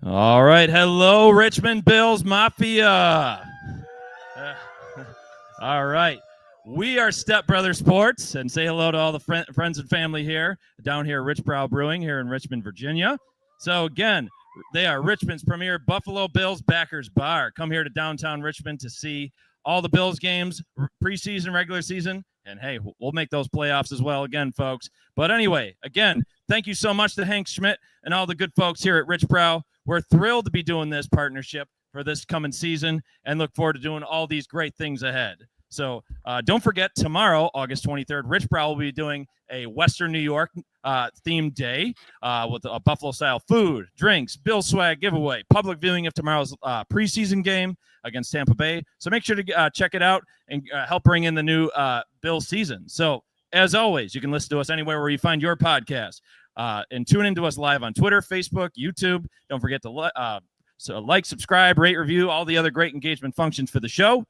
All right. Hello, Richmond Bills Mafia. All right. We are Step Brother Sports, and say hello to all the friends and family here, down here at RichBrau Brewing here in Richmond, Virginia. So, again, they are Richmond's premier Buffalo Bills Backers bar. Come here to downtown Richmond to see all the Bills games, preseason, regular season, and, hey, we'll make those playoffs as well again, folks. But anyway, again, thank you so much to Hank Schmidt and all the good folks here at RichBrau. We're thrilled to be doing this partnership for this coming season and look forward to doing all these great things ahead. So don't forget, tomorrow, August 23rd, RichBrau will be doing a Western New York themed day with a Buffalo-style food, drinks, Bill swag giveaway, public viewing of tomorrow's preseason game against Tampa Bay. So make sure to check it out and help bring in the new Bill season. So as always, you can listen to us anywhere where you find your podcast. And tune into us live on Twitter, Facebook, YouTube. Don't forget to like, subscribe, rate, review, all the other great engagement functions for the show.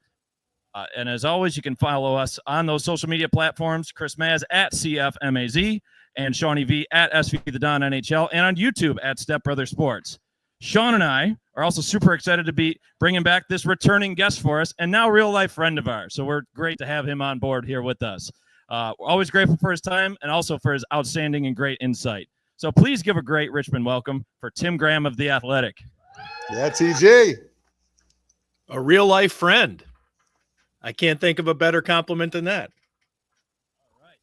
And as always, you can follow us on those social media platforms. Chris Maz at CFMAZ and Shawnee V at SV The Don NHL, and on YouTube at Step Brother Sports. Sean and I are also super excited to be bringing back this returning guest for us and now real life friend of ours. So we're great to have him on board here with us. We're always grateful for his time and also for his outstanding and great insight. So please give a great Richmond welcome for Tim Graham of The Athletic. Yeah, TG. A real life friend. I can't think of a better compliment than that. All right.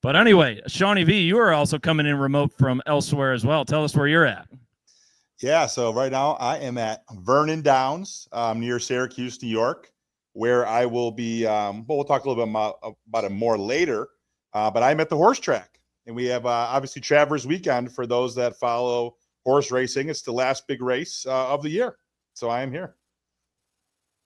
But anyway, Shawnee V, you are also coming in remote from elsewhere as well. Tell us where you're at. Yeah, so right now I am at Vernon Downs near Syracuse, New York, where I will be, we'll talk a little bit about it more later, but I'm at the horse track. And we have obviously Travers Weekend for those that follow horse racing. It's the last big race of the year. So I am here.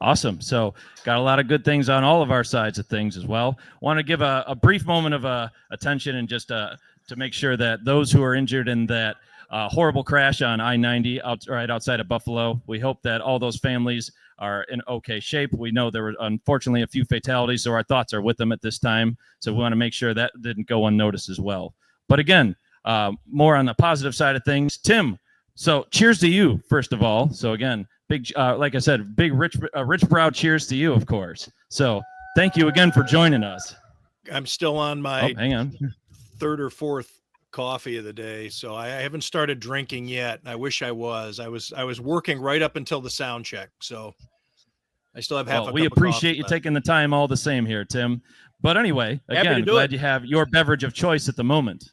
Awesome. So got a lot of good things on all of our sides of things as well. Want to give a brief moment of attention and just to make sure that those who are injured in that horrible crash on I-90 right outside of Buffalo, we hope that all those families are in okay shape. We know there were unfortunately a few fatalities, so our thoughts are with them at this time. So we want to make sure that didn't go unnoticed as well. But again, more on the positive side of things. Tim, so cheers to you, first of all. So again, big, like I said, big RichBrau cheers to you, of course. So thank you again for joining us. I'm still on my hang on. third or fourth coffee of the day, so I haven't started drinking yet. I wish I was. I was working right up until the sound check, so I still have half a cup we of appreciate coffee you left. taking the time all the same here, Tim. But anyway, again, glad you have your beverage of choice at the moment.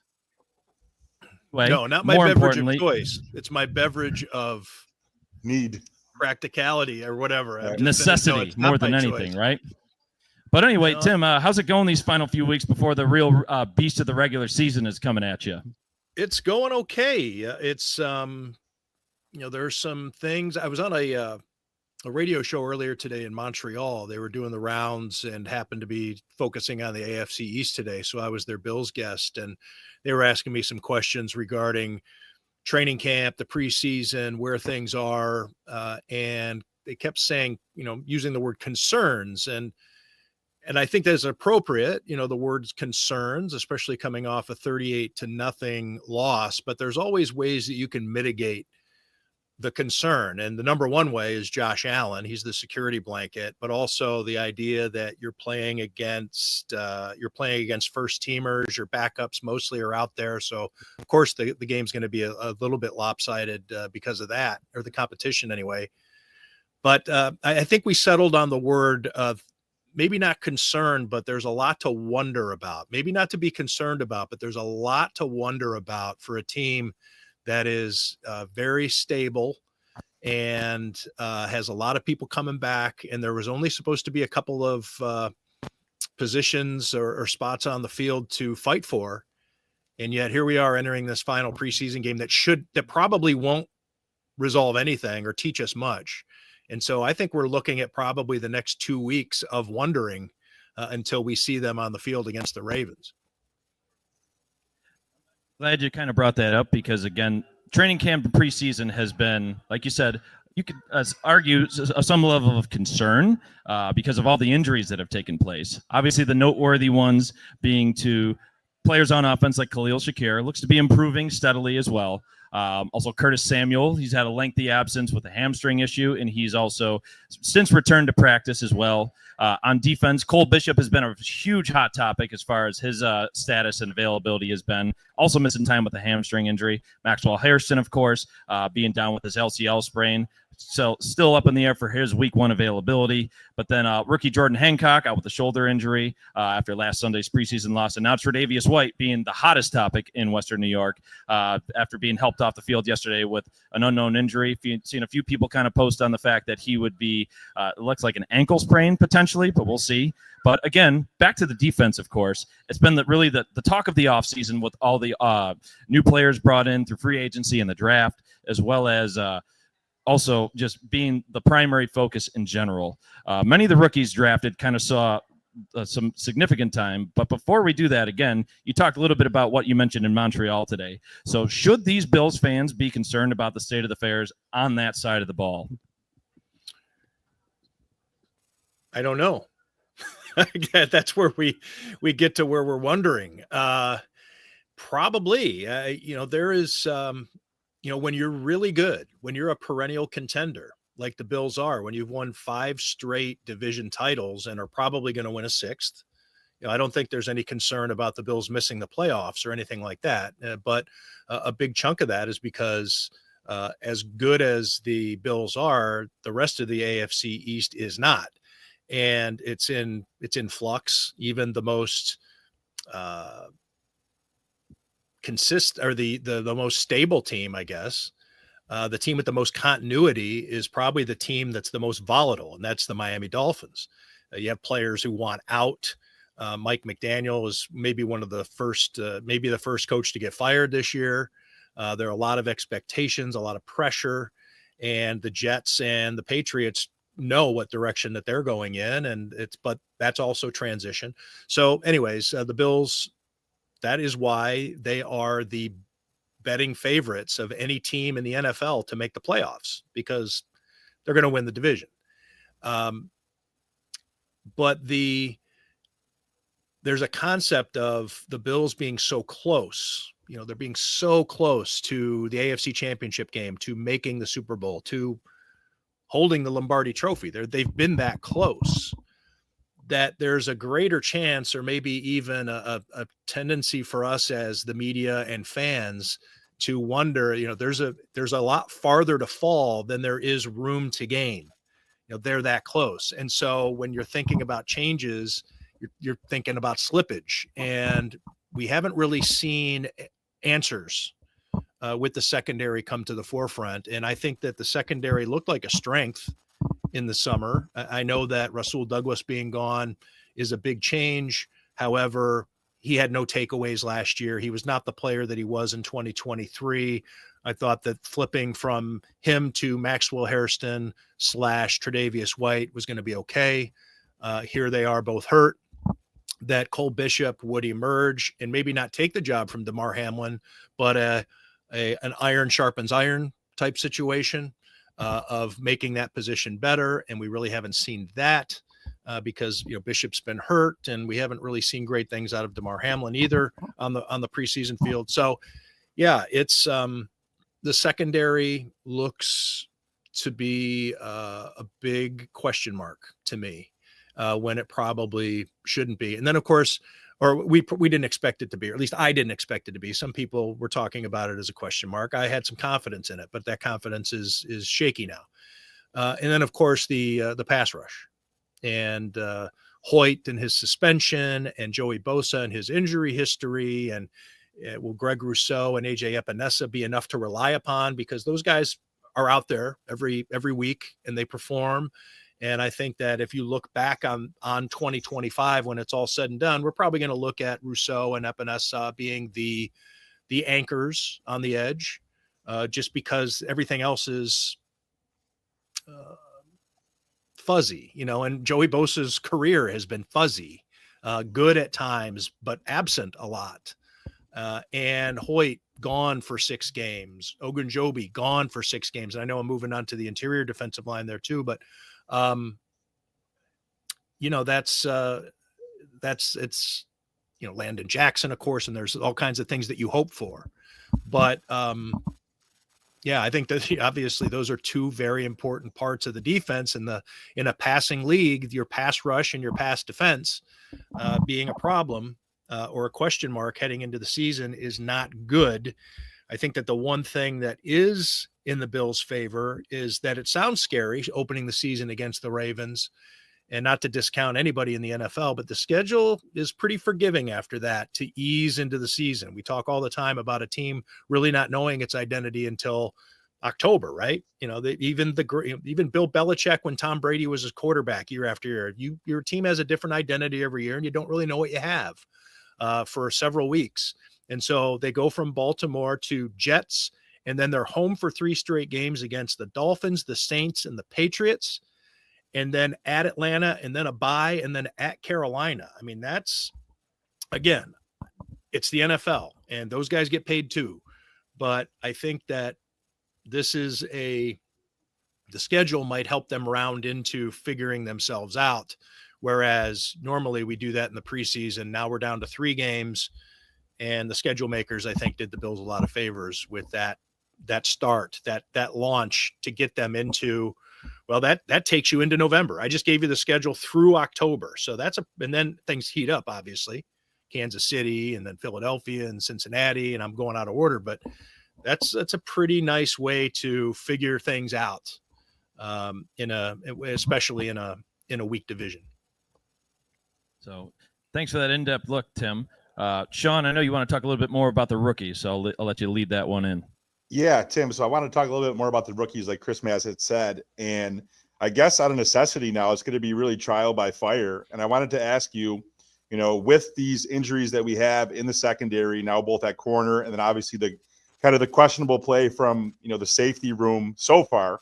Wait, no, not my beverage of choice. It's my beverage of need, practicality, or whatever. Necessity more than anything, right? But anyway, Tim, how's it going these final few weeks before the real beast of the regular season is coming at you? It's going okay. It's there's some things. I was on a radio show earlier today in Montreal. They were doing the rounds and happened to be focusing on the AFC East today. So I was their Bills guest, and they were asking me some questions regarding training camp, the preseason, where things are. And they kept saying, using the word concerns. And I think that's appropriate, the words concerns, especially coming off a 38-0 loss, but there's always ways that you can mitigate the concern. And the number one way is Josh Allen. He's the security blanket, but also the idea that you're playing against first teamers, your backups mostly are out there. So of course the game's going to be a little bit lopsided because of that, or the competition anyway. But I think we settled on the word of maybe not concerned, but there's a lot to wonder about. Maybe not to be concerned about, but there's a lot to wonder about for a team that is very stable and has a lot of people coming back. And there was only supposed to be a couple of positions or spots on the field to fight for. And yet here we are entering this final preseason game that probably won't resolve anything or teach us much. And so I think we're looking at probably the next 2 weeks of wondering until we see them on the field against the Ravens. Glad you kind of brought that up because, again, training camp and preseason has been, like you said, you could argue some level of concern because of all the injuries that have taken place. Obviously, the noteworthy ones being to players on offense like Khalil Shakir looks to be improving steadily as well. Also, Curtis Samuel, he's had a lengthy absence with a hamstring issue, and he's also since returned to practice as well. On defense, Cole Bishop has been a huge hot topic as far as his status and availability has been. Also missing time with a hamstring injury. Maxwell Hairston, of course, being down with his LCL sprain. So still up in the air for his week 1 availability. But then rookie Jordan Hancock out with a shoulder injury after last Sunday's preseason loss. And now Tre'Davious White being the hottest topic in Western New York after being helped off the field yesterday with an unknown injury. Seen a few people kind of post on the fact that he would be, it looks like an ankle sprain potentially, but we'll see. But again, back to the defense, of course. It's been really the talk of the offseason with all the new players brought in through free agency and the draft, as well as also just being the primary focus in general. Many of the rookies drafted kind of saw some significant time. But before we do that, again, you talked a little bit about what you mentioned in Montreal today. So should these Bills fans be concerned about the state of the affairs on that side of the ball? I don't know. That's where we get to where we're wondering. Probably, there is, when you're really good, when you're a perennial contender, like the Bills are, when you've won 5 straight division titles and are probably going to win a 6th, I don't think there's any concern about the Bills missing the playoffs or anything like that. But a big chunk of that is because as good as the Bills are, the rest of the AFC East is not. And it's in flux. Even the most the most stable team, I guess, the team with the most continuity is probably the team that's the most volatile, and that's the Miami Dolphins. You have players who want out. Mike McDaniel is maybe one of the first, maybe the first coach to get fired this year. There are a lot of expectations, a lot of pressure, and the Jets and the Patriots know what direction that they're going in, but that's also transition. So anyways, the Bills, that is why they are the betting favorites of any team in the NFL to make the playoffs, because they're going to win the division. But there's a concept of the Bills being so close. They're being so close to the AFC Championship game, to making the Super Bowl, to holding the Lombardi Trophy. They've been that close, that there's a greater chance, or maybe even a tendency for us as the media and fans to wonder, there's a lot farther to fall than there is room to gain. They're that close. And so when you're thinking about changes, you're thinking about slippage, and we haven't really seen answers with the secondary come to the forefront. And I think that the secondary looked like a strength in the summer. I know that Rasul Douglas being gone is a big change. However, he had no takeaways last year. He was not the player that he was in 2023. I thought that flipping from him to Maxwell Hairston / Tre'Davious White was going to be okay. Here they are both hurt. That Cole Bishop would emerge and maybe not take the job from Damar Hamlin, but an iron sharpens iron type situation of making that position better. And we really haven't seen that because Bishop's been hurt, and we haven't really seen great things out of Damar Hamlin either on the preseason field. So yeah, it's the secondary looks to be a big question mark to me when it probably shouldn't be. And then of course, or we didn't expect it to be, or at least I didn't expect it to be. Some people were talking about it as a question mark. I had some confidence in it, but that confidence is shaky now. And then of course the pass rush, and Hoyt and his suspension, and Joey Bosa and his injury history, and will Greg Rousseau and AJ Epinesa be enough to rely upon? Because those guys are out there every week and they perform. And I think that if you look back on 2025, when it's all said and done, we're probably going to look at Rousseau and Epinesa being the anchors on the edge, just because everything else is fuzzy, and Joey Bosa's career has been fuzzy, good at times, but absent a lot. And Hoyt gone for 6 games, Ogunjobi gone for 6 games. And I know I'm moving on to the interior defensive line there too, but that's it's Landon Jackson, of course, and there's all kinds of things that you hope for. But yeah, I think that obviously those are two very important parts of the defense in a passing league. Your pass rush and your pass defense being a problem or a question mark heading into the season is not good. I think that the one thing that is in the Bills' favor is that it sounds scary opening the season against the Ravens, and not to discount anybody in the NFL, but the schedule is pretty forgiving after that to ease into the season. We talk all the time about a team really not knowing its identity until October, right? Even Bill Belichick, when Tom Brady was his quarterback year after year, your team has a different identity every year, and you don't really know what you have for several weeks. And so they go from Baltimore to Jets, and then they're home for 3 straight games against the Dolphins, the Saints, and the Patriots, and then at Atlanta, and then a bye, and then at Carolina. I mean, that's, again, it's the NFL, and those guys get paid too. But I think that this is the schedule might help them round into figuring themselves out. Whereas normally we do that in the preseason. Now we're down to 3 games, and the schedule makers, I think, did the Bills a lot of favors with that start, that launch to get them into, well, that takes you into November. I just gave you the schedule through October. So and then things heat up, obviously, Kansas City and then Philadelphia and Cincinnati, and I'm going out of order, but that's a pretty nice way to figure things out, especially in a weak division. So thanks for that in-depth look, Tim. Sean, I know you want to talk a little bit more about the rookies, so I'll let you lead that one in. Yeah, Tim. So I want to talk a little bit more about the rookies, like Chris Mass had said. And I guess out of necessity now, it's going to be really trial by fire. And I wanted to ask you, with these injuries that we have in the secondary now, both at corner and then obviously the kind of the questionable play from, the safety room so far,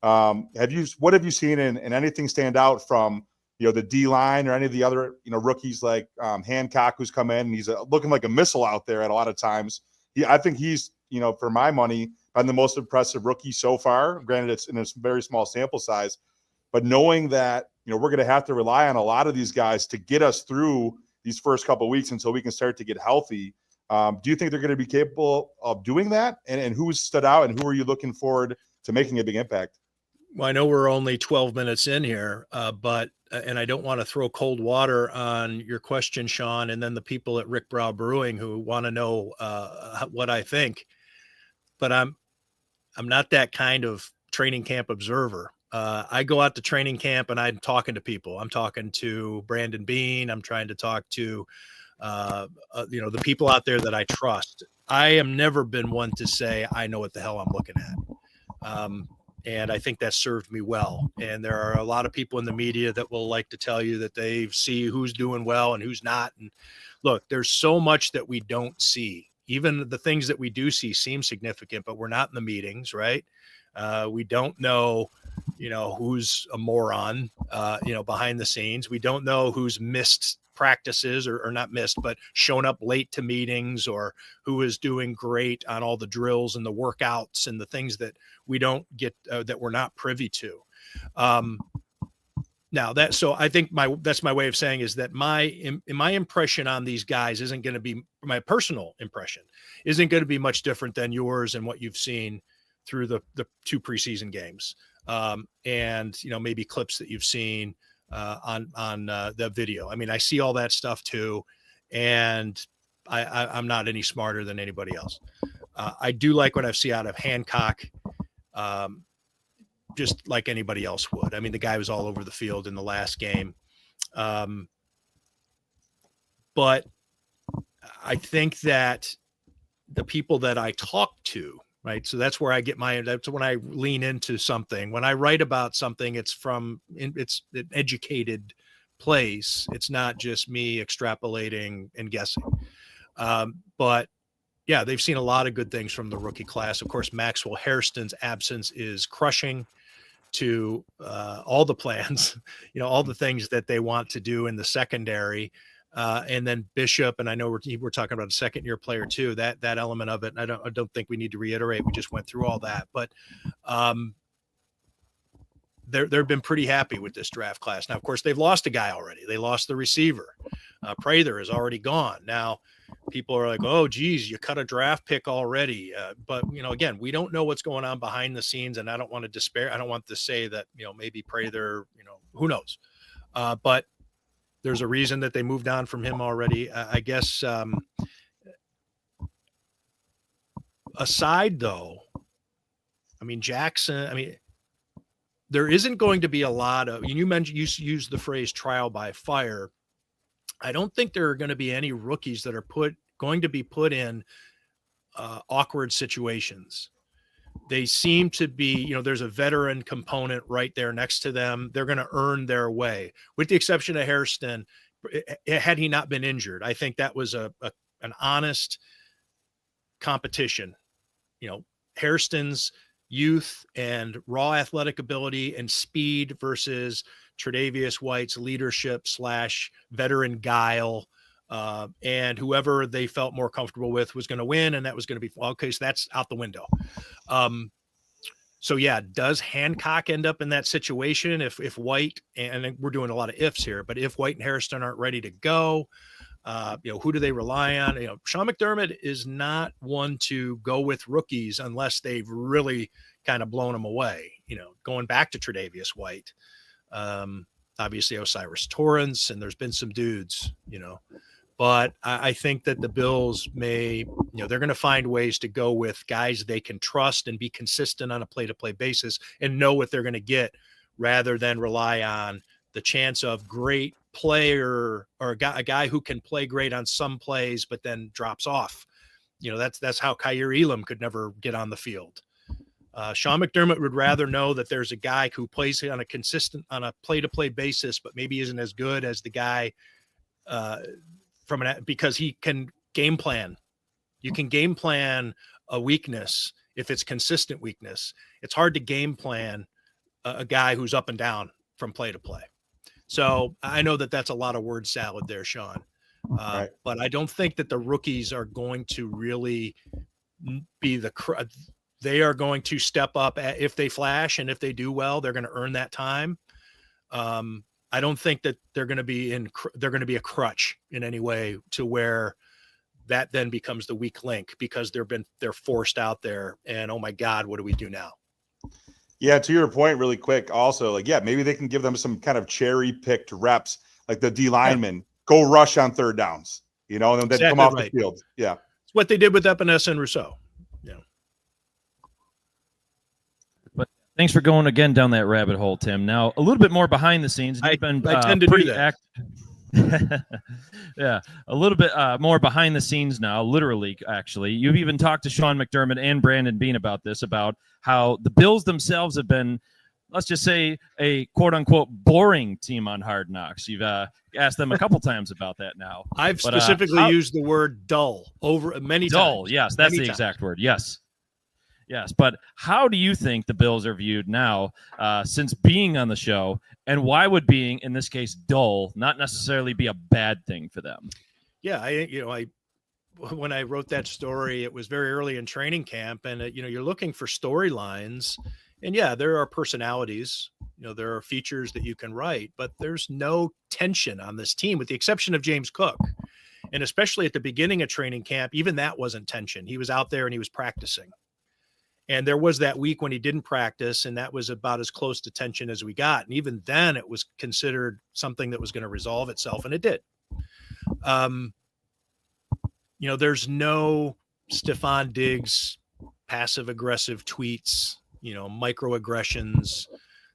what have you seen and anything stand out from, the D line or any of the other, rookies like Hancock, who's come in and he's looking like a missile out there at a lot of times. I think he's, for my money, been the most impressive rookie so far. Granted, it's in a very small sample size, but knowing that, we're going to have to rely on a lot of these guys to get us through these first couple of weeks until we can start to get healthy. Do you think they're going to be capable of doing that? And who's stood out and who are you looking forward to making a big impact? Well, I know we're only 12 minutes in here, but I don't want to throw cold water on your question, Sean, and then the people at RichBrau Brewing who want to know what I think. But I'm not that kind of training camp observer. I go out to training camp and I'm talking to people. I'm talking to Brandon Bean. I'm trying to talk to, the people out there that I trust. I am never been one to say, I know what the hell I'm looking at. And I think that served me well. And there are a lot of people in the media that will like to tell you that they see who's doing well and who's not. And look, there's so much that we don't see. Even the things that we do see seem significant, but we're not in the meetings, right? We don't know, who's a moron, behind the scenes. We don't know who's missed practices or not missed, but shown up late to meetings, or who is doing great on all the drills and the workouts and the things that we don't get, that we're not privy to. Now so I think that's my way of saying is that my impression on these guys isn't going to be, my personal impression isn't going to be much different than yours and what you've seen through the 2 preseason games. And, maybe clips that you've seen on the video. I mean, I see all that stuff too. And I'm not any smarter than anybody else. I do like what I've seen out of Hancock. Just like anybody else would. I mean, the guy was all over the field in the last game. But I think that the people that I talk to, right? So that's where I get that's when I lean into something. When I write about something, it's an educated place. It's not just me extrapolating and guessing. But yeah, they've seen a lot of good things from the rookie class. Of course, Maxwell Hairston's absence is crushing to all the plans, all the things that they want to do in the secondary. And then Bishop, and I know we're talking about a second-year player too. That element of it, I don't think we need to reiterate. We just went through all that, but they've been pretty happy with this draft class. Now, of course, they've lost a guy already. They lost the receiver. Prather is already gone. Now, people are like, oh, geez, you cut a draft pick already. But, again, we don't know what's going on behind the scenes, and I don't want to despair. I don't want to say that, maybe Prather, who knows. But there's a reason that they moved on from him already. I guess aside, though, Jackson, there isn't going to be a lot of, you used the phrase trial by fire. I don't think there are going to be any rookies that are going to be put in awkward situations. They seem to be, there's a veteran component right there next to them. They're going to earn their way, with the exception of Hairston. Had he not been injured, I think that was an honest competition. Hairston's youth and raw athletic ability and speed versus Tre'Davious White's leadership / veteran guile, and whoever they felt more comfortable with was going to win, and that was going to be okay. So that's out the window. So yeah, does Hancock end up in that situation if White, and we're doing a lot of ifs here, but if White and Hairston aren't ready to go, who do they rely on? Sean McDermott is not one to go with rookies unless they've really kind of blown them away. Going back to Tre'Davious White, obviously Osiris Torrance, and there's been some dudes, but I think that the Bills may, they're going to find ways to go with guys they can trust and be consistent on a play-to-play basis and know what they're going to get, rather than rely on the chance of great player or a guy who can play great on some plays but then drops off. That's how Kaiir Elam could never get on the field. Sean McDermott would rather know that there's a guy who plays on a play-to-play basis, but maybe isn't as good as the guy because he can game plan. You can game plan a weakness if it's consistent weakness. It's hard to game plan a guy who's up and down from play to play. So I know that that's a lot of word salad there, Sean. Right. But I don't think that the rookies are going to really be they are going to step up if they flash, and if they do well, they're going to earn that time. I don't think that they're going to be a crutch in any way to where that then becomes the weak link, because they're forced out there, and oh my God, what do we do now? Yeah, to your point, really quick. Also, maybe they can give them some kind of cherry picked reps, like the D linemen go rush on third downs, and then exactly come off the field. Yeah, it's what they did with Epinesa and Rousseau. Yeah. But thanks for going again down that rabbit hole, Tim. Now a little bit more behind the scenes. I tend to do that. Yeah, a little bit more behind the scenes now, literally, actually. You've even talked to Sean McDermott and Brandon Beane about how the Bills themselves have been, let's just say, a quote-unquote boring team on Hard Knocks. You've asked them a couple times about that now. I've specifically used the word dull over many times. Dull, yes, that's the exact word, yes. Yes, but how do you think the Bills are viewed now since being on the show, and why would being, in this case, dull, not necessarily be a bad thing for them? Yeah, when I wrote that story, it was very early in training camp, and you're looking for storylines, and yeah, there are personalities, there are features that you can write, but there's no tension on this team, with the exception of James Cook, and especially at the beginning of training camp, even that wasn't tension. He was out there and he was practicing. And there was that week when he didn't practice, and that was about as close to tension as we got. And even then, it was considered something that was going to resolve itself, and it did. There's no Stephon Diggs passive-aggressive tweets, microaggressions.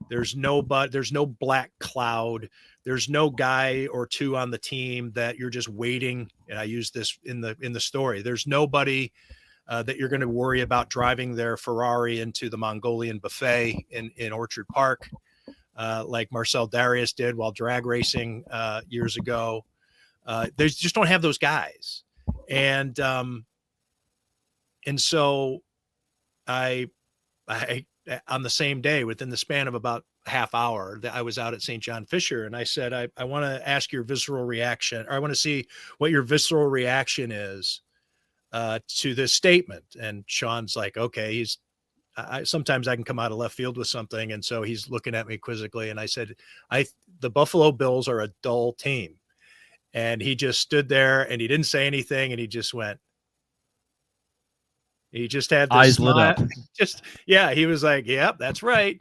There's no black cloud. There's no guy or two on the team that you're just waiting. And I use this in the story. There's nobody that you're going to worry about driving their Ferrari into the Mongolian buffet in Orchard Park, like Marcel Darius did while drag racing years ago. They just don't have those guys. And so I on the same day, within the span of about half hour, that I was out at St. John Fisher, and I said, I want to ask your visceral reaction, or I want to see what your visceral reaction is to this statement. And Sean's like, okay, sometimes I can come out of left field with something. And so he's looking at me quizzically. And I said, the Buffalo Bills are a dull team. And he just stood there and he didn't say anything. And he just went, he just had this Eyes lit smile. up. He was like, yep, that's right.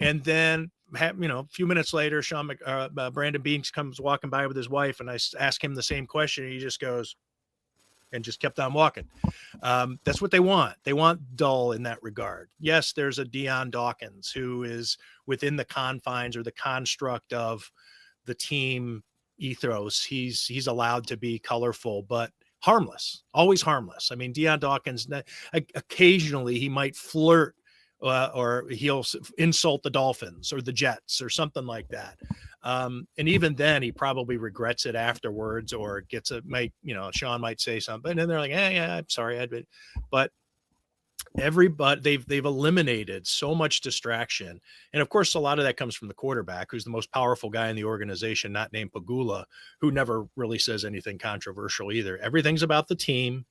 And then, a few minutes later, Brandon Beans comes walking by with his wife, and I ask him the same question. And he just goes and just kept on walking. That's what they want. They want dull in that regard. Yes, there's a Deion Dawkins who is within the confines or the construct of the team ethos. He's allowed to be colorful, but harmless, always harmless. I mean, Deion Dawkins, occasionally he might flirt or he'll insult the Dolphins or the Jets or something like that. And even then he probably regrets it afterwards or Sean might say something and they're like, yeah, I'm sorry. But everybody, they've eliminated so much distraction. And of course, a lot of that comes from the quarterback, who's the most powerful guy in the organization, not named Pagula, who never really says anything controversial either. Everything's about the team.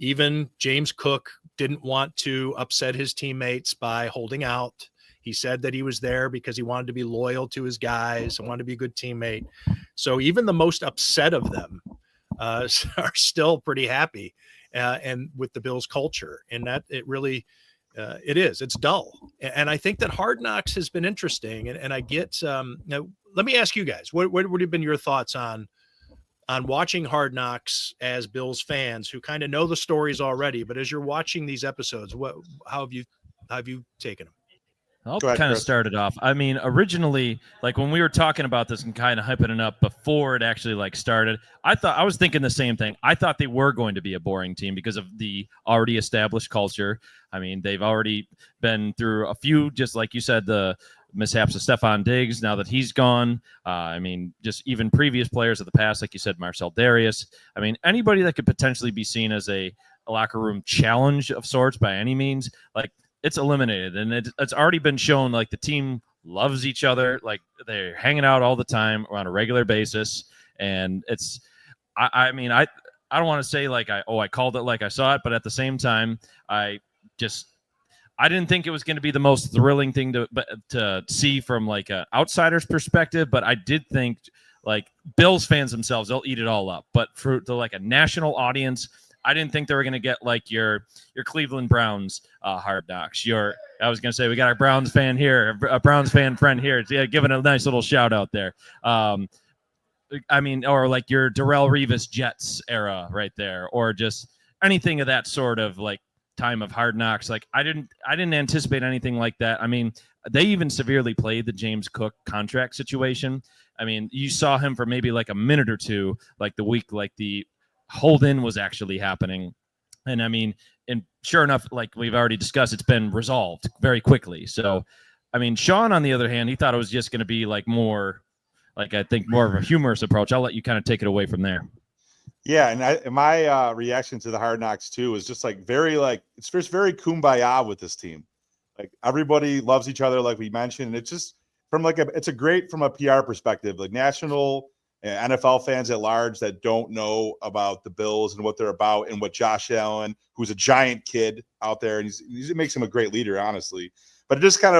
Even James Cook didn't want to upset his teammates by holding out. He said that he was there because he wanted to be loyal to his guys and wanted to be a good teammate. So even the most upset of them are still pretty happy and with the Bills culture. And that it really, it's dull. And I think that Hard Knocks has been interesting. And I get, now, let me ask you guys, what would have been your thoughts on watching Hard Knocks as Bills fans who kind of know the stories already, but as you're watching these episodes, how have you taken them? I'll kind of start it off. I mean, originally, like when we were talking about this and kind of hyping it up before it actually started, I was thinking the same thing. I thought they were going to be a boring team because of the already established culture. I mean, they've already been through a few, just like you said, the mishaps of Stephon Diggs now that he's gone. I mean, just even previous players of the past, like you said, Marcel Darius. I mean, anybody that could potentially be seen as a locker room challenge of sorts by any means, it's eliminated. And it's already been shown, the team loves each other. They're hanging out all the time on a regular basis. And it's, I mean, I don't want to say I called it like I saw it, but at the same time, I didn't think it was going to be the most thrilling thing to see from an outsider's perspective, but I did think Bills fans themselves, they'll eat it all up. But for a national audience, I didn't think they were going to get your Cleveland Browns Hard Knocks. I was going to say we got a Browns fan here, a Browns fan friend here. Yeah, giving a nice little shout out there. I mean, or your Darrelle Revis Jets era right there, or just anything of that sort of time of Hard Knocks. I didn't anticipate anything like that. I mean, they even severely played the James Cook contract situation. I mean, you saw him for maybe a minute or two, the week, the hold-in was actually happening. And I mean, and sure enough, we've already discussed, it's been resolved very quickly. So, I mean, Sean, on the other hand, he thought it was just going to be more, I think more of a humorous approach. I'll let you kind of take it away from there. Yeah, and my reaction to the Hard Knocks too is just very it's just very kumbaya with this team. Everybody loves each other, like we mentioned, and it's just from it's a great from a PR perspective, national NFL fans at large that don't know about the Bills and what they're about and what Josh Allen, who's a giant kid out there, and he makes him a great leader, honestly. But it just kind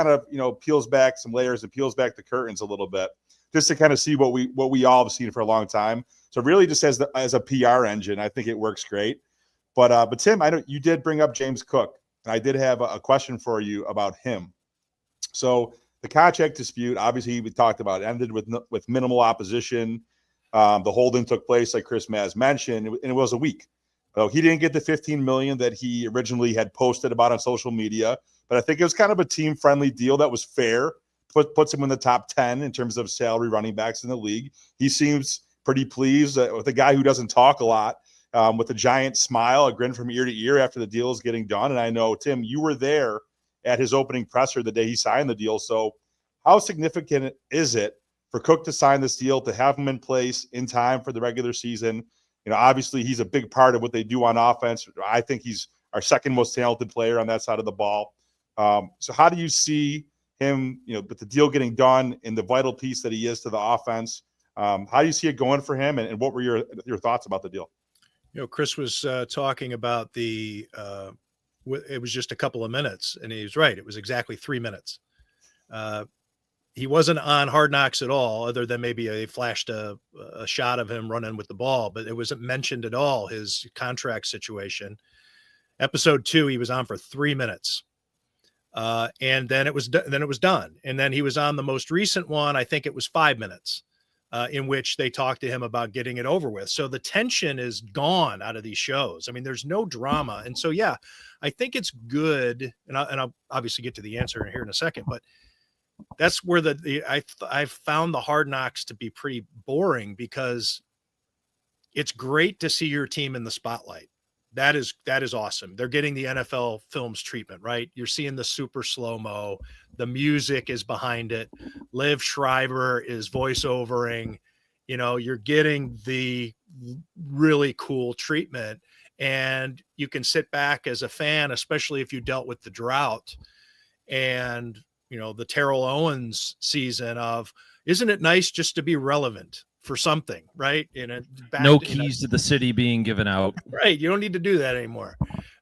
of peels back some layers and peels back the curtains a little bit, just to kind of see what we all have seen for a long time. So really, just as a PR engine, I think it works great. But Tim, I know you did bring up James Cook, and I did have a question for you about him. So the contract dispute, obviously, we talked about, ended with minimal opposition. The holding took place, like Chris Maz mentioned, and it was a week. So he didn't get the $15 million that he originally had posted about on social media, but I think it was kind of a team-friendly deal that was fair. Puts him in the top 10 in terms of salary running backs in the league. He seems pretty pleased with a guy who doesn't talk a lot, with a giant smile, a grin from ear to ear after the deal is getting done. And I know, Tim, you were there at his opening presser the day he signed the deal. So how significant is it for Cook to sign this deal, to have him in place in time for the regular season? Obviously he's a big part of what they do on offense. I think he's our second most talented player on that side of the ball. So how do you see him, with the deal getting done and the vital piece that he is to the offense? How do you see it going for him? And what were your thoughts about the deal? Chris was talking about the it was just a couple of minutes. And he was right. It was exactly 3 minutes. He wasn't on Hard Knocks at all, other than maybe they flashed a shot of him running with the ball, but it wasn't mentioned at all, his contract situation. Episode 2, he was on for 3 minutes. And then it was done. And then he was on the most recent one. I think it was 5 minutes, in which they talked to him about getting it over with. So the tension is gone out of these shows. I mean, there's no drama. And so, yeah, I think it's good. And I'll obviously get to the answer here in a second, but that's where I've found the Hard Knocks to be pretty boring, because it's great to see your team in the spotlight. That is awesome. They're getting the NFL Films treatment, right? You're seeing the super slow-mo. The music is behind it. Liv Schreiber is voiceovering. You're getting the really cool treatment, and you can sit back as a fan, especially if you dealt with the drought and, the Terrell Owens season of, isn't it nice just to be relevant for something, right? No keys to the city being given out. Right. You don't need to do that anymore.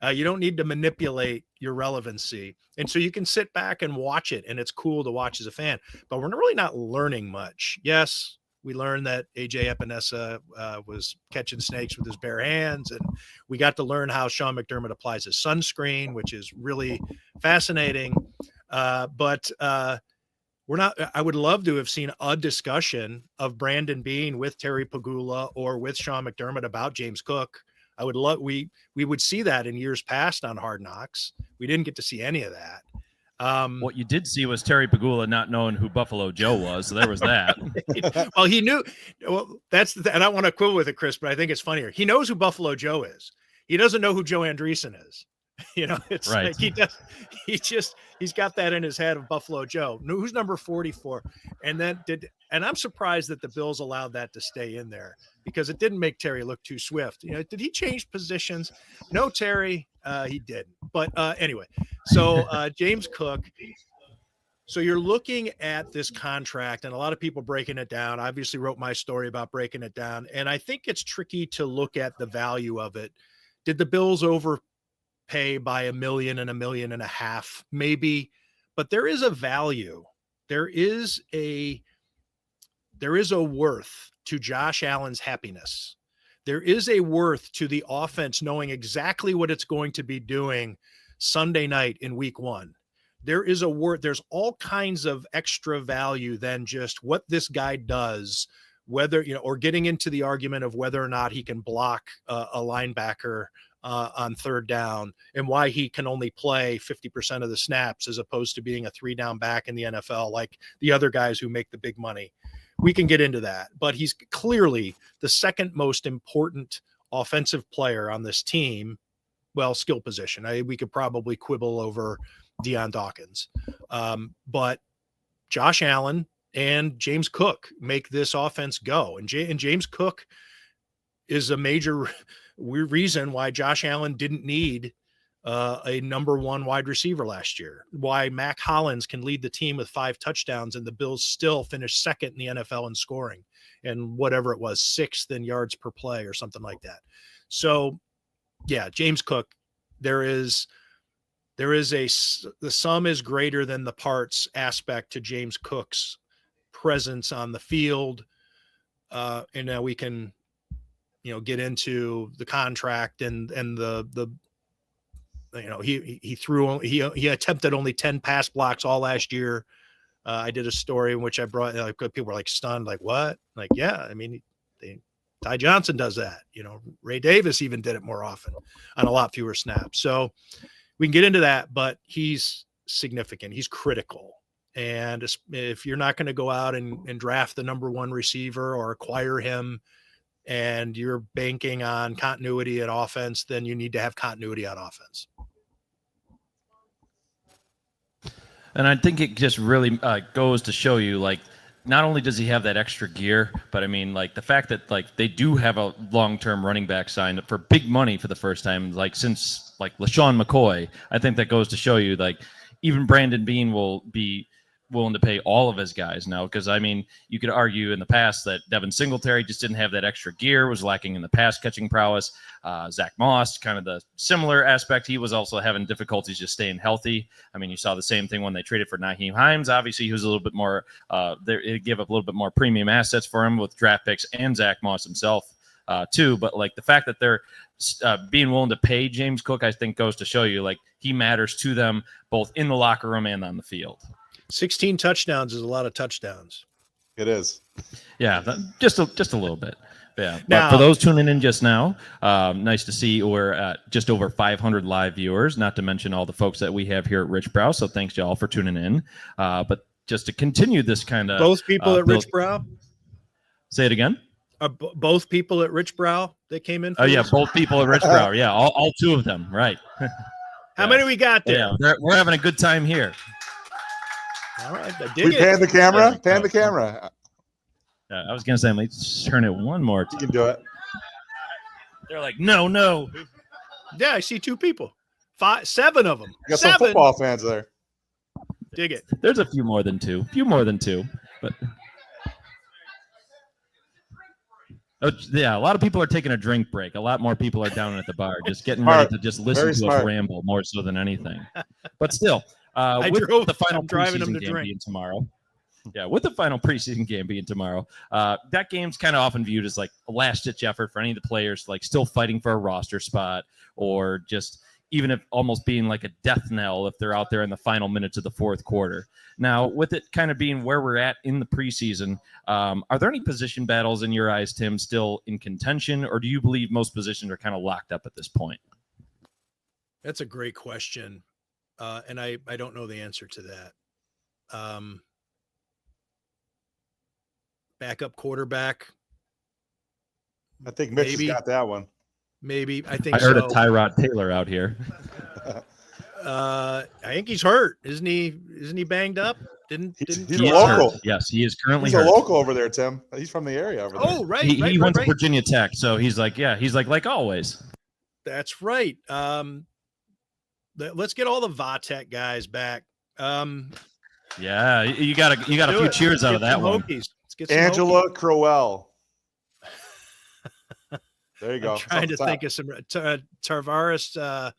You don't need to manipulate your relevancy. And so you can sit back and watch it, and it's cool to watch as a fan, but we're really not learning much. Yes, we learned that AJ Epinesa was catching snakes with his bare hands, and we got to learn how Sean McDermott applies his sunscreen, which is really fascinating. But we're not. I would love to have seen a discussion of Brandon Beane with Terry Pagula or with Sean McDermott about James Cook. I would love. We would see that in years past on Hard Knocks. We didn't get to see any of that. What you did see was Terry Pagula not knowing who Buffalo Joe was, so there was that. Well, he knew. Well, and I don't want to quibble with it, Chris, but I think it's funnier. He knows who Buffalo Joe is. He doesn't know who Joe Andreessen is. It's right. Like he's got that in his head of Buffalo Joe. Who's number 44? And I'm surprised that the Bills allowed that to stay in there, because it didn't make Terry look too swift. Did he change positions? No, Terry, he didn't. But anyway, so James Cook. So you're looking at this contract, and a lot of people breaking it down. I obviously wrote my story about breaking it down, and I think it's tricky to look at the value of it. Did the Bills overpay by $1 million and $1.5 million? Maybe, but there is a value. There is a worth to Josh Allen's happiness. There is a worth to the offense knowing exactly what it's going to be doing Sunday night in week 1. There is a worth. There's all kinds of extra value than just what this guy does, whether, or getting into the argument of whether or not he can block a linebacker on third down, and why he can only play 50% of the snaps as opposed to being a 3-down back in the NFL like the other guys who make the big money. We can get into that, but he's clearly the second most important offensive player on this team. Well, skill position. We could probably quibble over Deion Dawkins, but Josh Allen and James Cook make this offense go. And James Cook is a major reason why Josh Allen didn't need a number 1 wide receiver last year, why Mac Hollins can lead the team with 5 touchdowns and the Bills still finish second in the NFL in scoring, and whatever it was, 6th in yards per play or something like that. So yeah, James Cook, the sum is greater than the parts aspect to James Cook's presence on the field. And now we can, get into the contract and the he attempted only 10 pass blocks all last year. I did a story in which I brought, people were like stunned, like, what? Like, yeah, I mean, Ty Johnson does that. Ray Davis even did it more often on a lot fewer snaps. So we can get into that, but he's significant. He's critical. And if you're not going to go out and draft the number 1 receiver or acquire him, and you're banking on continuity at offense, then you need to have continuity on offense. And I think it just really goes to show you, like, not only does he have that extra gear, but I mean, like, the fact that, like, they do have a long-term running back signed for big money for the first time, like, since, like, LaShawn McCoy. I think that goes to show you, like, even Brandon Beane will be willing to pay all of his guys now, because I mean, you could argue in the past that Devin Singletary just didn't have that extra gear, was lacking in the pass catching prowess. Zach Moss, kind of the similar aspect. He was also having difficulties just staying healthy. I mean, you saw the same thing when they traded for Nyheim Hines. Obviously, he was a little bit more, it gave up a little bit more premium assets for him with draft picks and Zach Moss himself too. But like the fact that they're being willing to pay James Cook, I think goes to show you like he matters to them both in the locker room and on the field. 16 touchdowns is a lot of touchdowns. It is. Yeah, just a little bit. Yeah. Now, but for those tuning in just now, nice to see we're at just over 500 live viewers, not to mention all the folks that we have here at RichBrau. So thanks y'all for tuning in. But just to continue this kind of both people at RichBrau. Say it again. Both people at RichBrau that came in? Oh yeah, both people at RichBrau. Yeah, all two of them. Right. How many we got there? Yeah, we're having a good time here. All right, we pan the camera. Pan the camera. I was gonna say, let's turn it one more time. You can do it. They're like, no. Yeah, I see two people. 7 of them. Got some football fans there. Dig it. There's a few more than two. But yeah, a lot of people are taking a drink break. A lot more people are down at the bar, just getting ready to just listen to us ramble more so than anything. But still, with the final preseason game being tomorrow. Yeah, with the final preseason game being tomorrow, that game's kind of often viewed as like a last-ditch effort for any of the players, like still fighting for a roster spot, or just even if almost being like a death knell if they're out there in the final minutes of the fourth quarter. Now, with it kind of being where we're at in the preseason, are there any position battles in your eyes, Tim, still in contention, or do you believe most positions are kind of locked up at this point? That's a great question, and I don't know the answer to that. Backup quarterback. I think Mitch has got that one. Maybe. I think I heard a Tyrod Taylor out here. I think he's hurt. Isn't he banged up? He's a local. Hurt. Yes, he is currently hurt. He's a local over there, Tim. He's from the area over there. Oh, right. He went to Virginia Tech, so he's like always. That's right. Let's get all the VaTech guys back. Yeah, you got a few cheers out of that one. Angela Crowell. There you go. I'm trying to think of some Tarvaris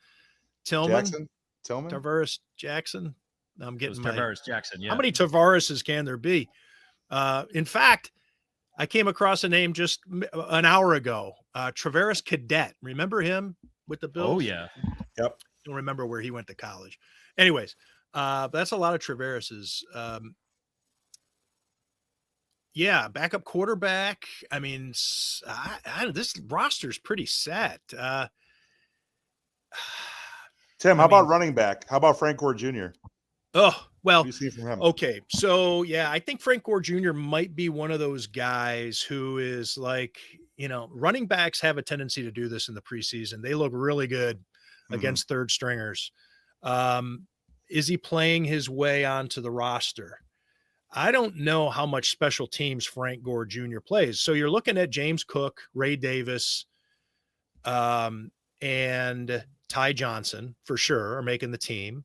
Tillman. Tarvaris Jackson. I'm getting Tarvaris Jackson. Yeah. How many Tavarises can there be? In fact, I came across a name just an hour ago. Travaris Cadet. Remember him with the Bills? Oh yeah. Yep. Don't remember where he went to college. Anyways, that's a lot of Travarises. Yeah, backup quarterback. I mean, this roster's pretty set. Tim, how about running back? How about Frank Gore Jr.? Oh, well, what do you see from him? Okay. So, yeah, I think Frank Gore Jr. might be one of those guys who is like, running backs have a tendency to do this in the preseason. They look really good against third stringers. Is he playing his way onto the roster? I don't know how much special teams Frank Gore Jr. plays. So you're looking at James Cook, Ray Davis, and Ty Johnson for sure are making the team.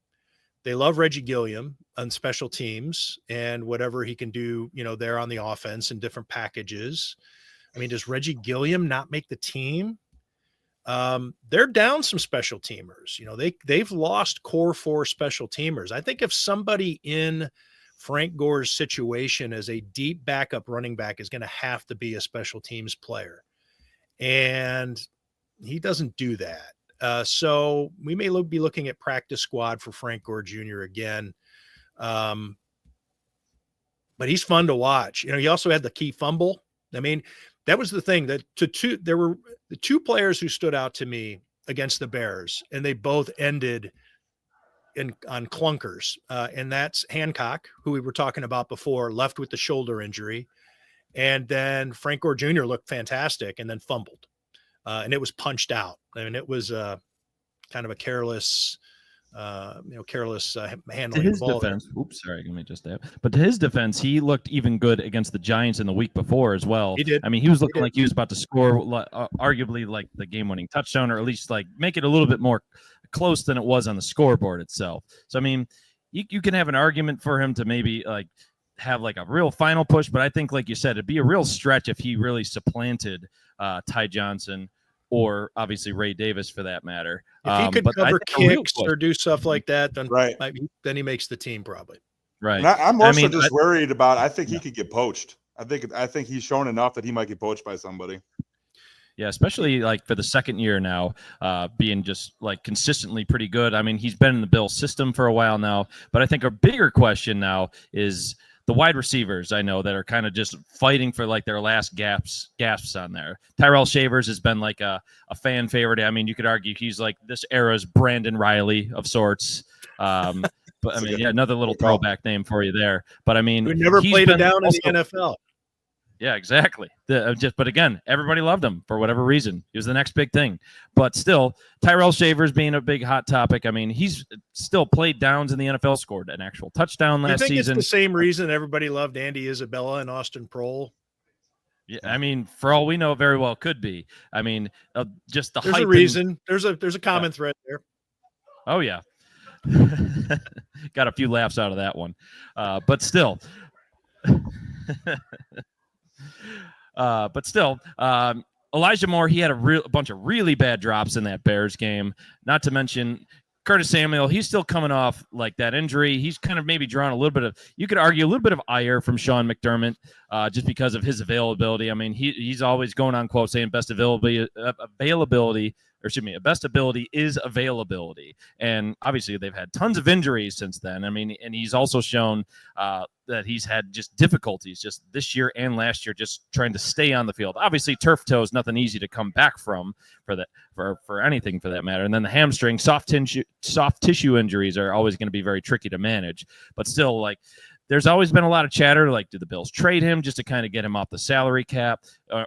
They love Reggie Gilliam on special teams and whatever he can do, there on the offense in different packages. I mean, does Reggie Gilliam not make the team? They're down some special teamers. They've lost core 4 special teamers. I think if somebody in Frank Gore's situation as a deep backup running back is going to have to be a special teams player. And he doesn't do that. So we may be looking at practice squad for Frank Gore Jr. again. But he's fun to watch. He also had the key fumble. I mean, that was the thing that there were the 2 players who stood out to me against the Bears, and they both ended on clunkers. And that's Hancock, who we were talking about before, left with the shoulder injury. And then Frank Gore Jr. looked fantastic and then fumbled. And it was punched out. I mean, it was kind of a careless handling to his the ball. Defense, oops, sorry, let me just add. But to his defense, he looked even good against the Giants in the week before as well. He did. I mean, he was looking like he was about to score arguably like the game-winning touchdown, or at least like make it a little bit more close than it was on the scoreboard itself. So, I mean, you can have an argument for him to maybe like have like a real final push, but I think, like you said, it'd be a real stretch if he really supplanted Ty Johnson or obviously Ray Davis for that matter. If he could but cover I think kicks or do stuff like that, then Right. then he makes the team probably. Right. And I'm also I mean, just worried about. I think he could get poached. I think he's shown enough that he might get poached by somebody. Yeah, especially like for the second year now, being just like consistently pretty good. I mean, he's been in the Bills system for a while now, but I think a bigger question now is the wide receivers. I know that are kind of just fighting for like their last gasps on there. Tyrell Shavers has been like a fan favorite. I mean, you could argue he's like this era's Brandon Riley of sorts. But I mean, yeah, another little throwback name for you there. But I mean, who never played it down in the NFL. Yeah, exactly. But again, everybody loved him for whatever reason. He was the next big thing. But still, Tyrell Shavers being a big hot topic. I mean, he's still played downs in the NFL, scored an actual touchdown last season. It's the same reason everybody loved Andy Isabella and Austin Proehl. Yeah, I mean, for all we know, it very well could be. I mean, just the There's hype. A reason. There's a common thread there. Oh yeah. Got a few laughs out of that one. But still. Elijah Moore, he had a bunch of really bad drops in that Bears game. Not to mention Curtis Samuel, he's still coming off like that injury. He's kind of maybe drawn a little bit of, you could argue, a little bit of ire from Sean McDermott just because of his availability. I mean, he's always going on quote saying best ability is availability. And obviously they've had tons of injuries since then. I mean, and he's also shown that he's had just difficulties just this year and last year just trying to stay on the field. Obviously, turf toe is nothing easy to come back from for anything for that matter. And then the hamstring, soft tissue injuries are always going to be very tricky to manage. But still, like, there's always been a lot of chatter, like, do the Bills trade him just to kind of get him off the salary cap?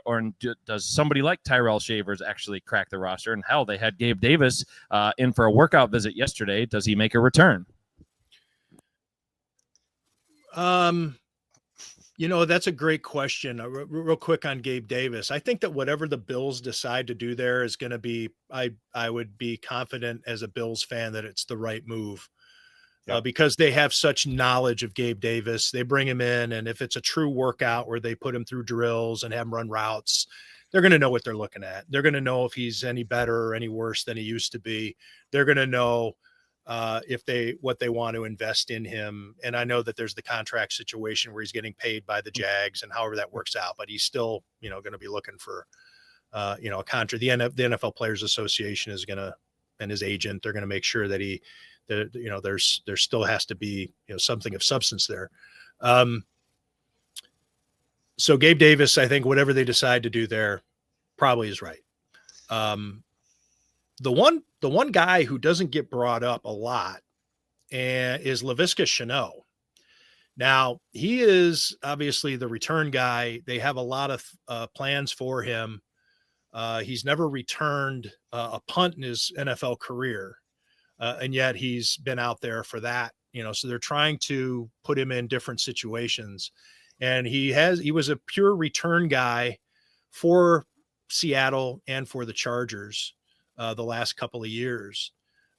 Or does somebody like Tyrell Shavers actually crack the roster? And hell, they had Gabe Davis in for a workout visit yesterday. Does he make a return? That's a great question. Real quick on Gabe Davis. I think that whatever the Bills decide to do there is going to be, I would be confident as a Bills fan that it's the right move. Because they have such knowledge of Gabe Davis. They bring him in, and if it's a true workout where they put him through drills and have him run routes, they're going to know what they're looking at. They're going to know if he's any better or any worse than he used to be. They're going to know what they want to invest in him. And I know that there's the contract situation where he's getting paid by the Jags and however that works out, but he's still, going to be looking for, a contract. The NFL Players Association is going to, and his agent, they're going to make sure that there still has to be, something of substance there. So Gabe Davis, I think whatever they decide to do there probably is right. The one guy who doesn't get brought up a lot is Laviska Shenault. Now, he is obviously the return guy. They have a lot of plans for him. He's never returned a punt in his NFL career. And yet he's been out there for that, so they're trying to put him in different situations. And he was a pure return guy for Seattle and for the Chargers the last couple of years.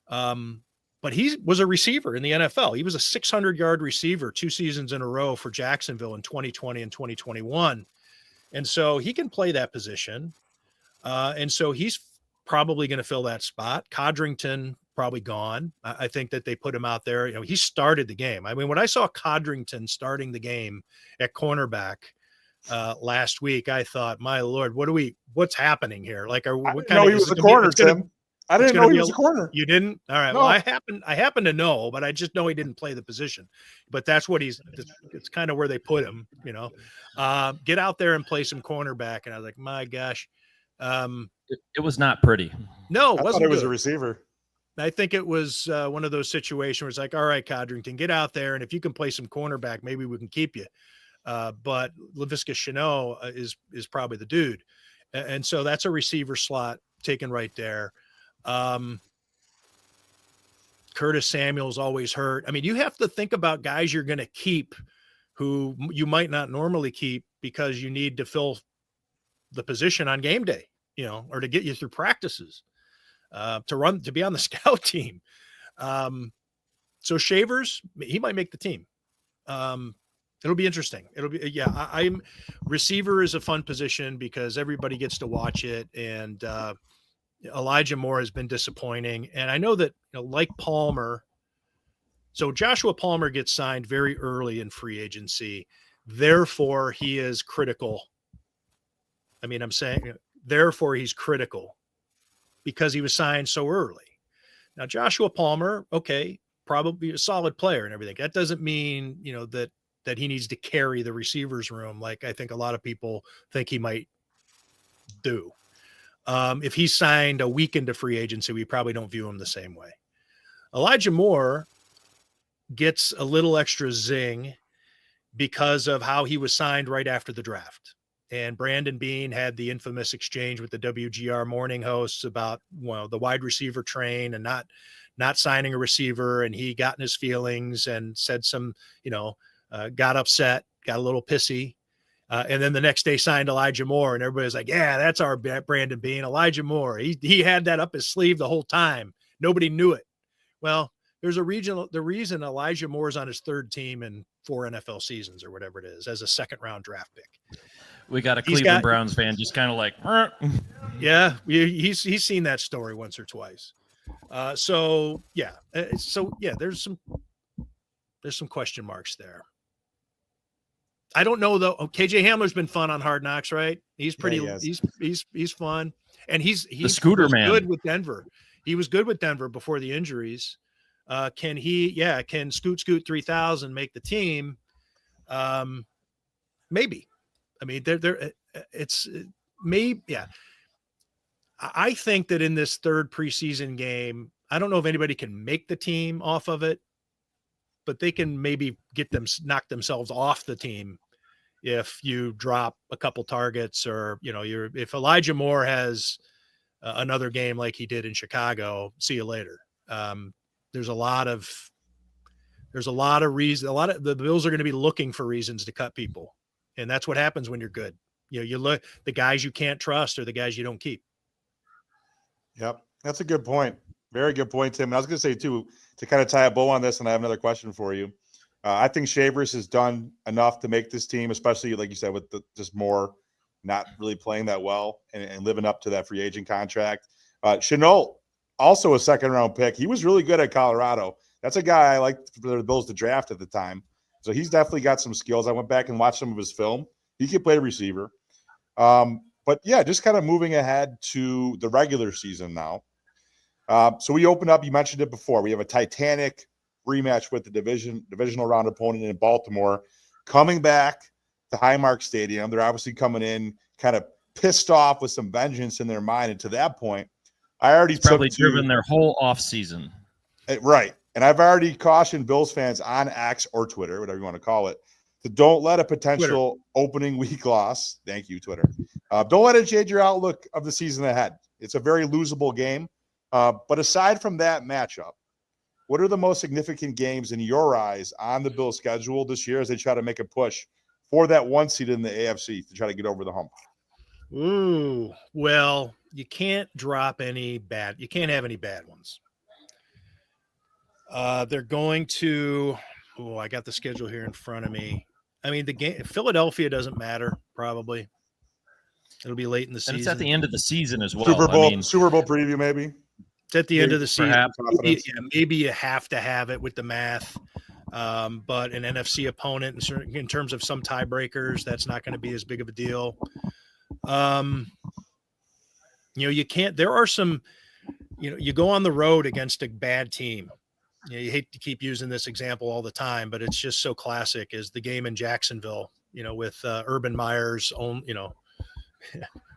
But he was a receiver in the NFL. He was a 600-yard receiver 2 seasons in a row for Jacksonville in 2020 and 2021. And so he can play that position. And so he's probably going to fill that spot. Codrington probably gone. I think that they put him out there. He started the game. I mean, when I saw Codrington starting the game at cornerback last week, I thought, my Lord, what's happening here? Like, I didn't know he was a corner, Tim. I didn't know he was a corner. You didn't? All right. No. Well, I happen to know, but I just know he didn't play the position. But that's what it's kind of where they put him, get out there and play some cornerback. And I was like, my gosh. It was not pretty. No, I thought it was a receiver. I think it was one of those situations where it's like, all right, Codrington, get out there. And if you can play some cornerback, maybe we can keep you. But Laviska Shenault is probably the dude. And so that's a receiver slot taken right there. Curtis Samuel's always hurt. I mean, you have to think about guys you're going to keep who you might not normally keep because you need to fill the position on game day, or to get you through practices, to be on the scout team. So Shavers, he might make the team. It'll be interesting. It'll be, I'm receiver is a fun position because everybody gets to watch it. And Elijah Moore has been disappointing. And I know that, like Palmer, so Joshua Palmer gets signed very early in free agency. Therefore, he is critical. I mean, I'm saying, therefore, he's critical because he was signed so early. Now, Joshua Palmer, okay, probably a solid player and everything. That doesn't mean, that he needs to carry the receivers room like I think a lot of people think he might do. If he's signed a week into free agency, we probably don't view him the same way. Elijah Moore gets a little extra zing because of how he was signed right after the draft. And Brandon Beane had the infamous exchange with the WGR morning hosts about, the wide receiver train and not signing a receiver. And he got in his feelings and said some, got upset, got a little pissy. And then the next day signed Elijah Moore, and everybody's like, yeah, that's our Brandon Beane, Elijah Moore. He had that up his sleeve the whole time. Nobody knew it. Well, there's the reason Elijah Moore is on his third team in 4 NFL seasons or whatever it is as a second-round draft pick. We got a Cleveland Browns fan just kind of like, yeah, he's seen that story once or twice. There's some question marks there. I don't know though. KJ Hamler's been fun on Hard Knocks, right? He's pretty. Yeah, he's fun, and he's the scooter man. Good with Denver. He was good with Denver before the injuries. Can he? Yeah, can Scoot 3000 make the team? Maybe. I mean, it's maybe. Yeah. I think that in this third preseason game, I don't know if anybody can make the team off of it, but they can maybe knock themselves off the team if you drop a couple targets or, if Elijah Moore has another game like he did in Chicago, see you later. There's a lot of reasons. A lot of the Bills are going to be looking for reasons to cut people. And that's what happens when you're good. You look, the guys you can't trust are the guys you don't keep. Yep. That's a good point. Very good point, Tim. And I was going to say too, to kind of tie a bow on this, and I have another question for you. I think Shavers has done enough to make this team, especially like you said, with just Moore not really playing that well and living up to that free agent contract. Shenault, also a second-round pick. He was really good at Colorado. That's a guy I liked for the Bills to draft at the time. So he's definitely got some skills. I went back and watched some of his film. He could play receiver. But yeah, just kind of moving ahead to the regular season now. So we open up, you mentioned it before. We have a Titanic rematch with the divisional round opponent in Baltimore coming back to Highmark Stadium. They're obviously coming in kind of pissed off with some vengeance in their mind. And to that point, I already probably driven their whole off season. Right. And I've already cautioned Bills fans on X or Twitter, whatever you want to call it, to don't let a potential opening week loss. Thank you, Twitter. Don't let it change your outlook of the season ahead. It's a very losable game. But aside from that matchup, what are the most significant games in your eyes on the Bills schedule this year as they try to make a push for that 1 seed in the AFC to try to get over the hump? Ooh, well, you can't have any bad ones. They're going to, I got the schedule here in front of me. I mean, the game, Philadelphia doesn't matter, probably. It'll be late in the season. And it's at the end of the season as well. Super Bowl preview, maybe. It's at the end of the season. Maybe you have to have it with the math. But an NFC opponent in terms of some tiebreakers, that's not going to be as big of a deal. You can't, there are some, you go on the road against a bad team. You hate to keep using this example all the time, but it's just so classic is the game in Jacksonville, with Urban Meyer's own,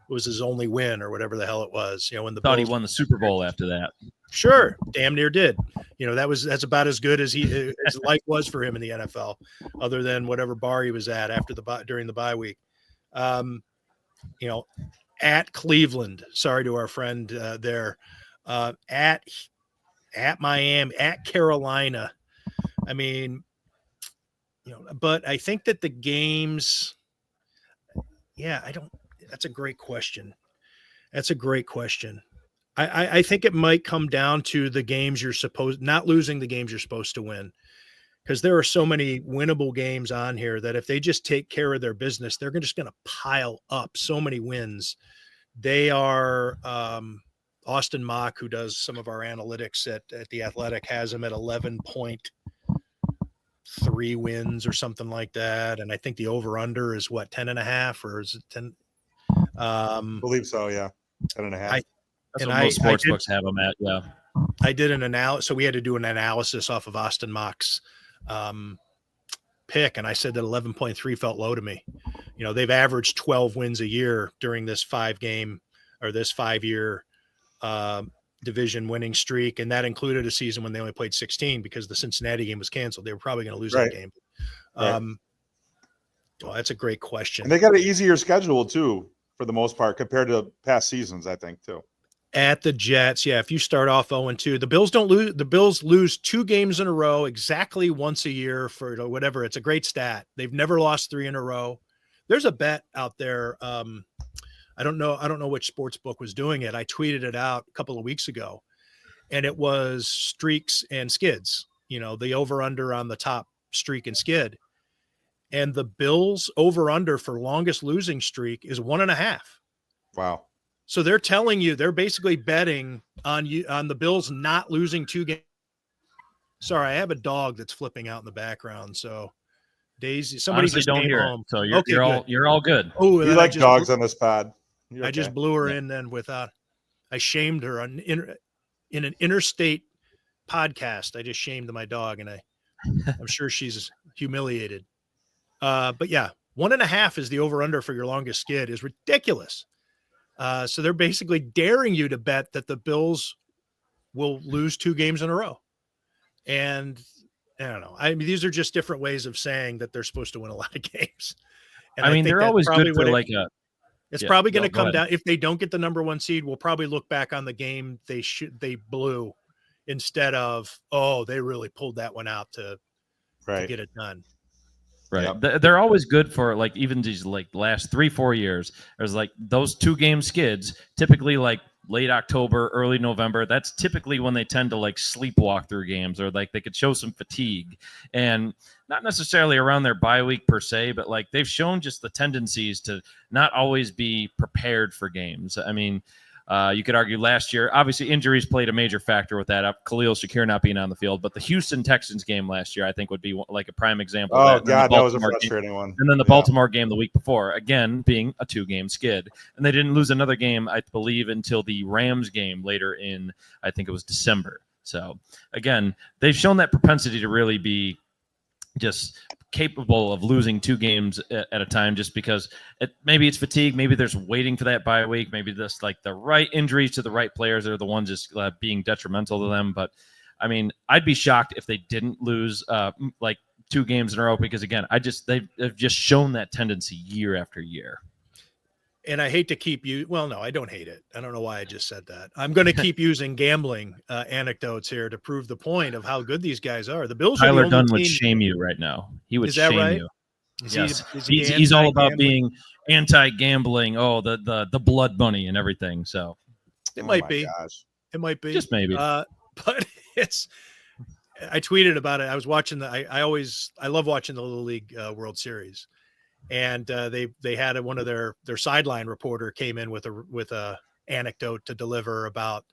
was his only win or whatever the hell it was, when the thought he won the Super Bowl after that. Sure. Damn near did. That's about as good as as life was for him in the NFL, other than whatever bar he was at during the bye week. At Cleveland, sorry to our friend there, at Miami, at Carolina. I mean, but I think that the games, that's a great question. I think it might come down to the games not losing the games you're supposed to win. Because there are so many winnable games on here that if they just take care of their business, they're just going to pile up so many wins. They are Austin Mock, who does some of our analytics at The Athletic, has them at 11.3 wins or something like that. And I think the over-under is what, 10.5, or is it 10? I believe so, yeah. 10.5. That's what most sports books have them at, yeah. I did an analysis, so we had to do an analysis off of Austin Mock's pick, and I said that 11.3 felt low to me. You know, they've averaged 12 wins a year during this 5-year division winning streak, and that included a season when they only played 16 because the Cincinnati game was canceled. They were probably going to lose that game. Well, that's a great question. And they got an easier schedule too, for the most part, compared to past seasons, I think, too. At the Jets, yeah. If you start off 0-2, the Bills don't lose. The Bills lose 2 games in a row exactly once a year for whatever. It's a great stat. They've never lost 3 in a row. There's a bet out there. I don't know which sports book was doing it. I tweeted it out a couple of weeks ago, and it was streaks and skids. You know, the over/under on the top streak and skid, and the Bills over/under for longest losing streak is 1.5. Wow. So they're telling you, they're basically betting on the Bills not losing 2 games. Sorry, I have a dog that's flipping out in the background. So Daisy, somebody Honestly, just don't came hear home. It. So you're all good. Oh, you like dogs on this pod. I just blew her in then without. I shamed her in an interstate podcast. I just shamed my dog, and I'm sure she's humiliated. But yeah, 1.5 is the over/under for your longest skid is ridiculous. So they're basically daring you to bet that the Bills will lose 2 games in a row. And I don't know. I mean, these are just different ways of saying that they're supposed to win a lot of games. And I mean, they're always good for it's probably going to come down. If they don't get the number 1 seed, we'll probably look back on the game they blew instead of, oh, they really pulled that one out to get it done. Right. Yep. They're always good for like even these like last 3-4 years. There's like those 2-game skids, typically like late October, early November. That's typically when they tend to like sleepwalk through games, or like they could show some fatigue, and not necessarily around their bye week per se, but like they've shown just the tendencies to not always be prepared for games. I mean, you could argue last year, obviously injuries played a major factor with that. Khalil Shakir not being on the field, but the Houston Texans game last year, I think, would be like a prime example. Oh, God, that was a frustrating one. And then the Baltimore game the week before, again, being a 2-game skid. And they didn't lose another game, I believe, until the Rams game later in, I think it was December. So, again, they've shown that propensity to really be just capable of losing 2 games at a time, just because maybe it's fatigue, maybe there's waiting for that bye week, maybe just like the right injuries to the right players are the ones just being detrimental to them. But I mean, I'd be shocked if they didn't lose like 2 games in a row, because again, they've just shown that tendency year after year. And I hate to keep you. Well, no, I don't hate it. I don't know why I just said that. I'm going to keep using gambling anecdotes here to prove the point of how good these guys are. The Bills. Tyler Dunn would shame you right now. He would shame right? you. Yes, he's all about being anti-gambling. Oh, the blood money and everything. So it might be. Gosh. It might be. Just maybe. But it's. I tweeted about it. I was watching I love watching the Little League World Series. And they had one of their sideline reporter came in with a anecdote to deliver about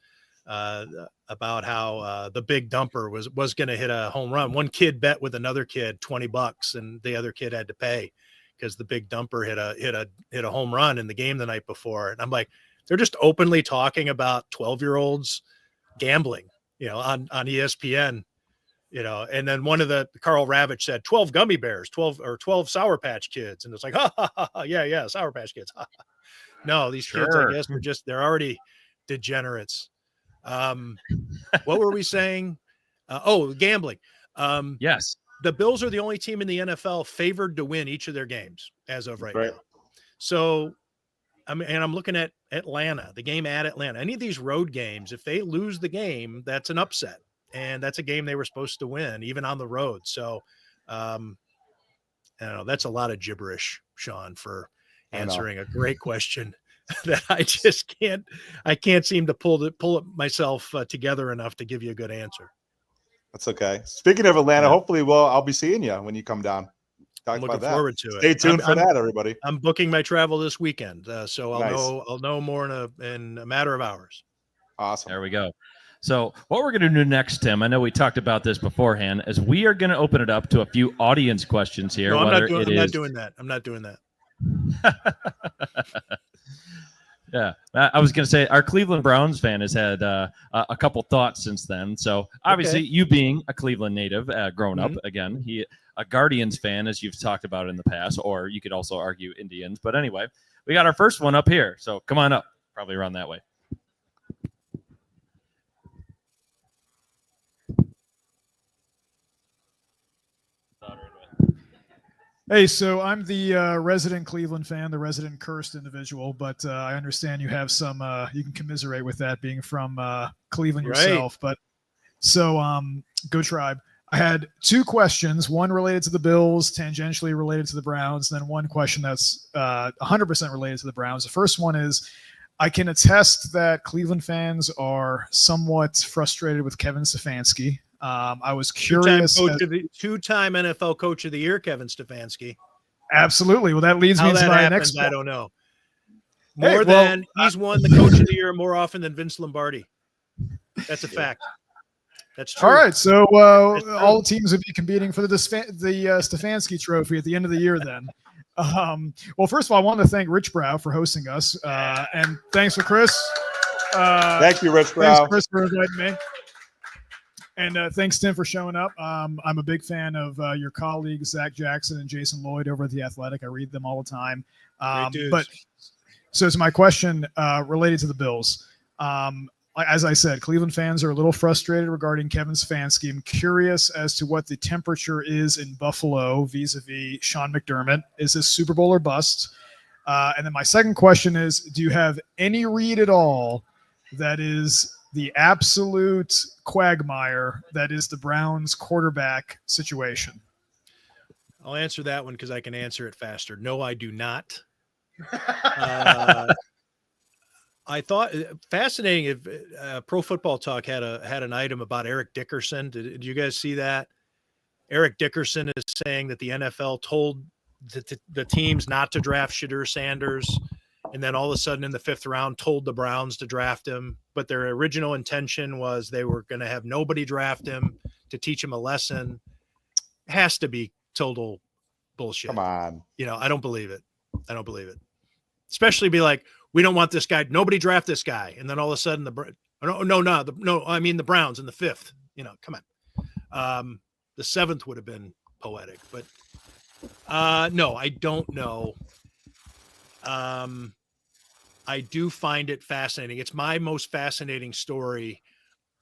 how the big dumper was going to hit a home run. One kid bet with another kid $20, and the other kid had to pay because the big dumper hit a home run in the game the night before. And I'm like, they're just openly talking about 12-year-olds gambling, on ESPN. And then one of Carl Ravitch said 12 gummy bears, 12 Sour Patch Kids. And it's like, yeah, Sour Patch Kids. No, these kids, I guess, they're already degenerates. What were we saying? Gambling. Yes. The Bills are the only team in the NFL favored to win each of their games as of right now. So, I'm looking at Atlanta, the game at Atlanta. Any of these road games, if they lose the game, that's an upset. And that's a game they were supposed to win, even on the road. So, I don't know. That's a lot of gibberish, Sean, for answering a great question. that I just can't seem to pull it myself together enough to give you a good answer. That's okay. Speaking of Atlanta, Yeah. hopefully I'll be seeing you when you come down. Talk I'm about looking that. forward to Stay it. tuned for that, everybody. I'm booking my travel this weekend, so Nice. I'll know more in a matter of hours. Awesome. There we go. So what we're going to do next, Tim, I know we talked about this beforehand, is we are going to open it up to a few audience questions here. No, I'm not is... doing that. I'm not doing that. Yeah, I was going to say our Cleveland Browns fan has had a couple thoughts since then. So obviously, you being a Cleveland native, grown up, again, a Guardians fan, as you've talked about in the past, or you could also argue Indians. But anyway, we got our first one up here. So come on up, probably around that way. Hey, so I'm the resident Cleveland fan, the resident cursed individual, but I understand you have some, you can commiserate with that being from Cleveland yourself. But so go Tribe. I had two questions, one related to the Bills, tangentially related to the Browns, and then one question that's 100% related to the Browns. The first one is, I can attest that Cleveland fans are somewhat frustrated with Kevin Stefanski. I was curious. Two-time NFL Coach of the Year, Kevin Stefanski. Absolutely. Well, that leads me to my next one. I don't know. He's won the Coach of the Year more often than Vince Lombardi. That's a fact. That's true. All right. So all the teams will be competing for the Stefanski Trophy at the end of the year then. Well, first of all, I want to thank RichBrau for hosting us. And thanks for Chris. Thank you, RichBrau. Thanks, Chris, for inviting me. And thanks, Tim, for showing up. I'm a big fan of your colleagues, Zach Jackson and Jason Lloyd over at The Athletic. I read them all the time. But so it's my question related to the Bills. As I said, Cleveland fans are a little frustrated regarding Kevin Stefanski. I'm curious as to what the temperature is in Buffalo vis-a-vis Sean McDermott. Is this Super Bowl or bust? And then my second question is, do you have any read at all that is the absolute quagmire that is the Browns quarterback situation? I'll answer that one because I can answer it faster. No, I do not. I thought fascinating. If Pro Football Talk had an item about Eric Dickerson. Did you guys see that? Eric Dickerson is saying that the NFL told the teams not to draft Shadur Sanders, and then all of a sudden in the 5th round told the Browns to draft him. But their original intention was they were going to have nobody draft him to teach him a lesson. It has to be total bullshit. Come on. I don't believe it. Especially be like, we don't want this guy. Nobody draft this guy. And then all of a sudden the Browns in the 5th, come on. The 7th would have been poetic, but no, I don't know. I do find it fascinating. It's my most fascinating story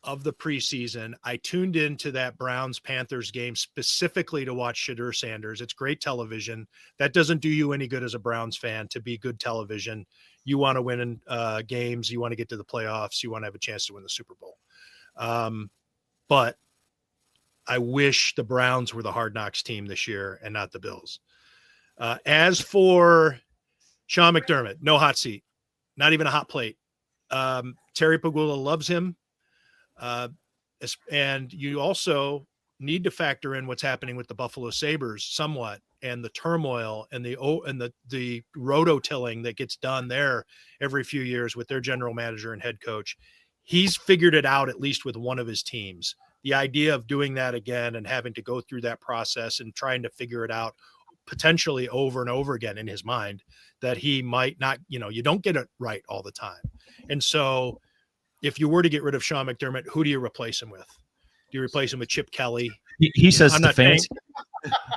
of the preseason. I tuned into that Browns-Panthers game specifically to watch Shadur Sanders. It's great television. That doesn't do you any good as a Browns fan to be good television. You want to win in games. You want to get to the playoffs. You want to have a chance to win the Super Bowl. But I wish the Browns were the Hard Knocks team this year and not the Bills. As for Sean McDermott, no hot seat, not even a hot plate. Terry Pagula loves him. And you also need to factor in what's happening with the Buffalo Sabres somewhat, and the turmoil and the rototilling that gets done there every few years with their general manager and head coach. He's figured it out, at least with one of his teams. The idea of doing that again and having to go through that process and trying to figure it out potentially over and over again in his mind, that he might not, you don't get it right all the time. And so if you were to get rid of Sean McDermott, who do you replace him with? Do you replace him with Chip Kelly? He says Stefanski.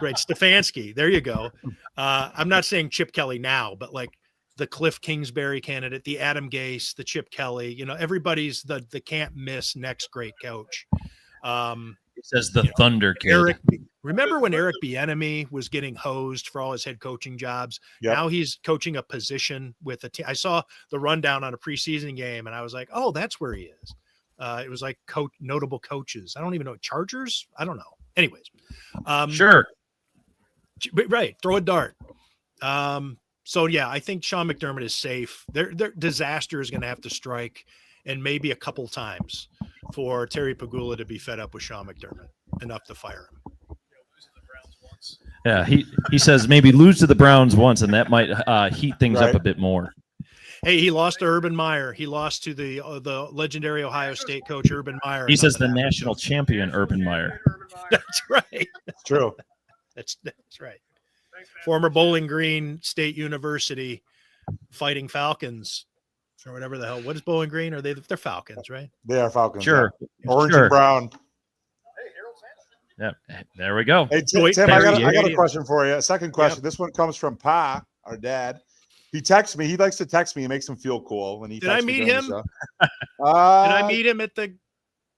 Right, Stefanski. There you go. I'm not saying Chip Kelly now, but like the Cliff Kingsbury candidate, the Adam Gase, the Chip Kelly, everybody's the can't miss next great coach. He says the Thunder Kid. Remember when Eric Bieniemy was getting hosed for all his head coaching jobs? Yep. Now he's coaching a position with a team. I saw the rundown on a preseason game, and I was like, oh, that's where he is. It was like notable coaches. I don't even know. Chargers? I don't know. Anyways. Sure. Right. Throw a dart. So yeah, I think Sean McDermott is safe. Their disaster is going to have to strike, and maybe a couple times for Terry Pagula to be fed up with Sean McDermott enough to fire him. Yeah, he says maybe lose to the Browns once, and that might heat things up a bit more. Hey, he lost to Urban Meyer. He lost to the legendary Ohio State coach Urban Meyer. He says the national champion Urban Meyer. That's right. It's true. That's right. Former Bowling Green State University Fighting Falcons, or whatever the hell. What is Bowling Green? They're Falcons, right? They are Falcons. Sure. Yeah. Orange and brown. Yeah, there we go. Hey, Tim, I got a question for you. A second question. Yep. This one comes from Pa, our dad. He texts me. He likes to text me. He makes him feel cool when he. Did I meet him? Did I meet him at the?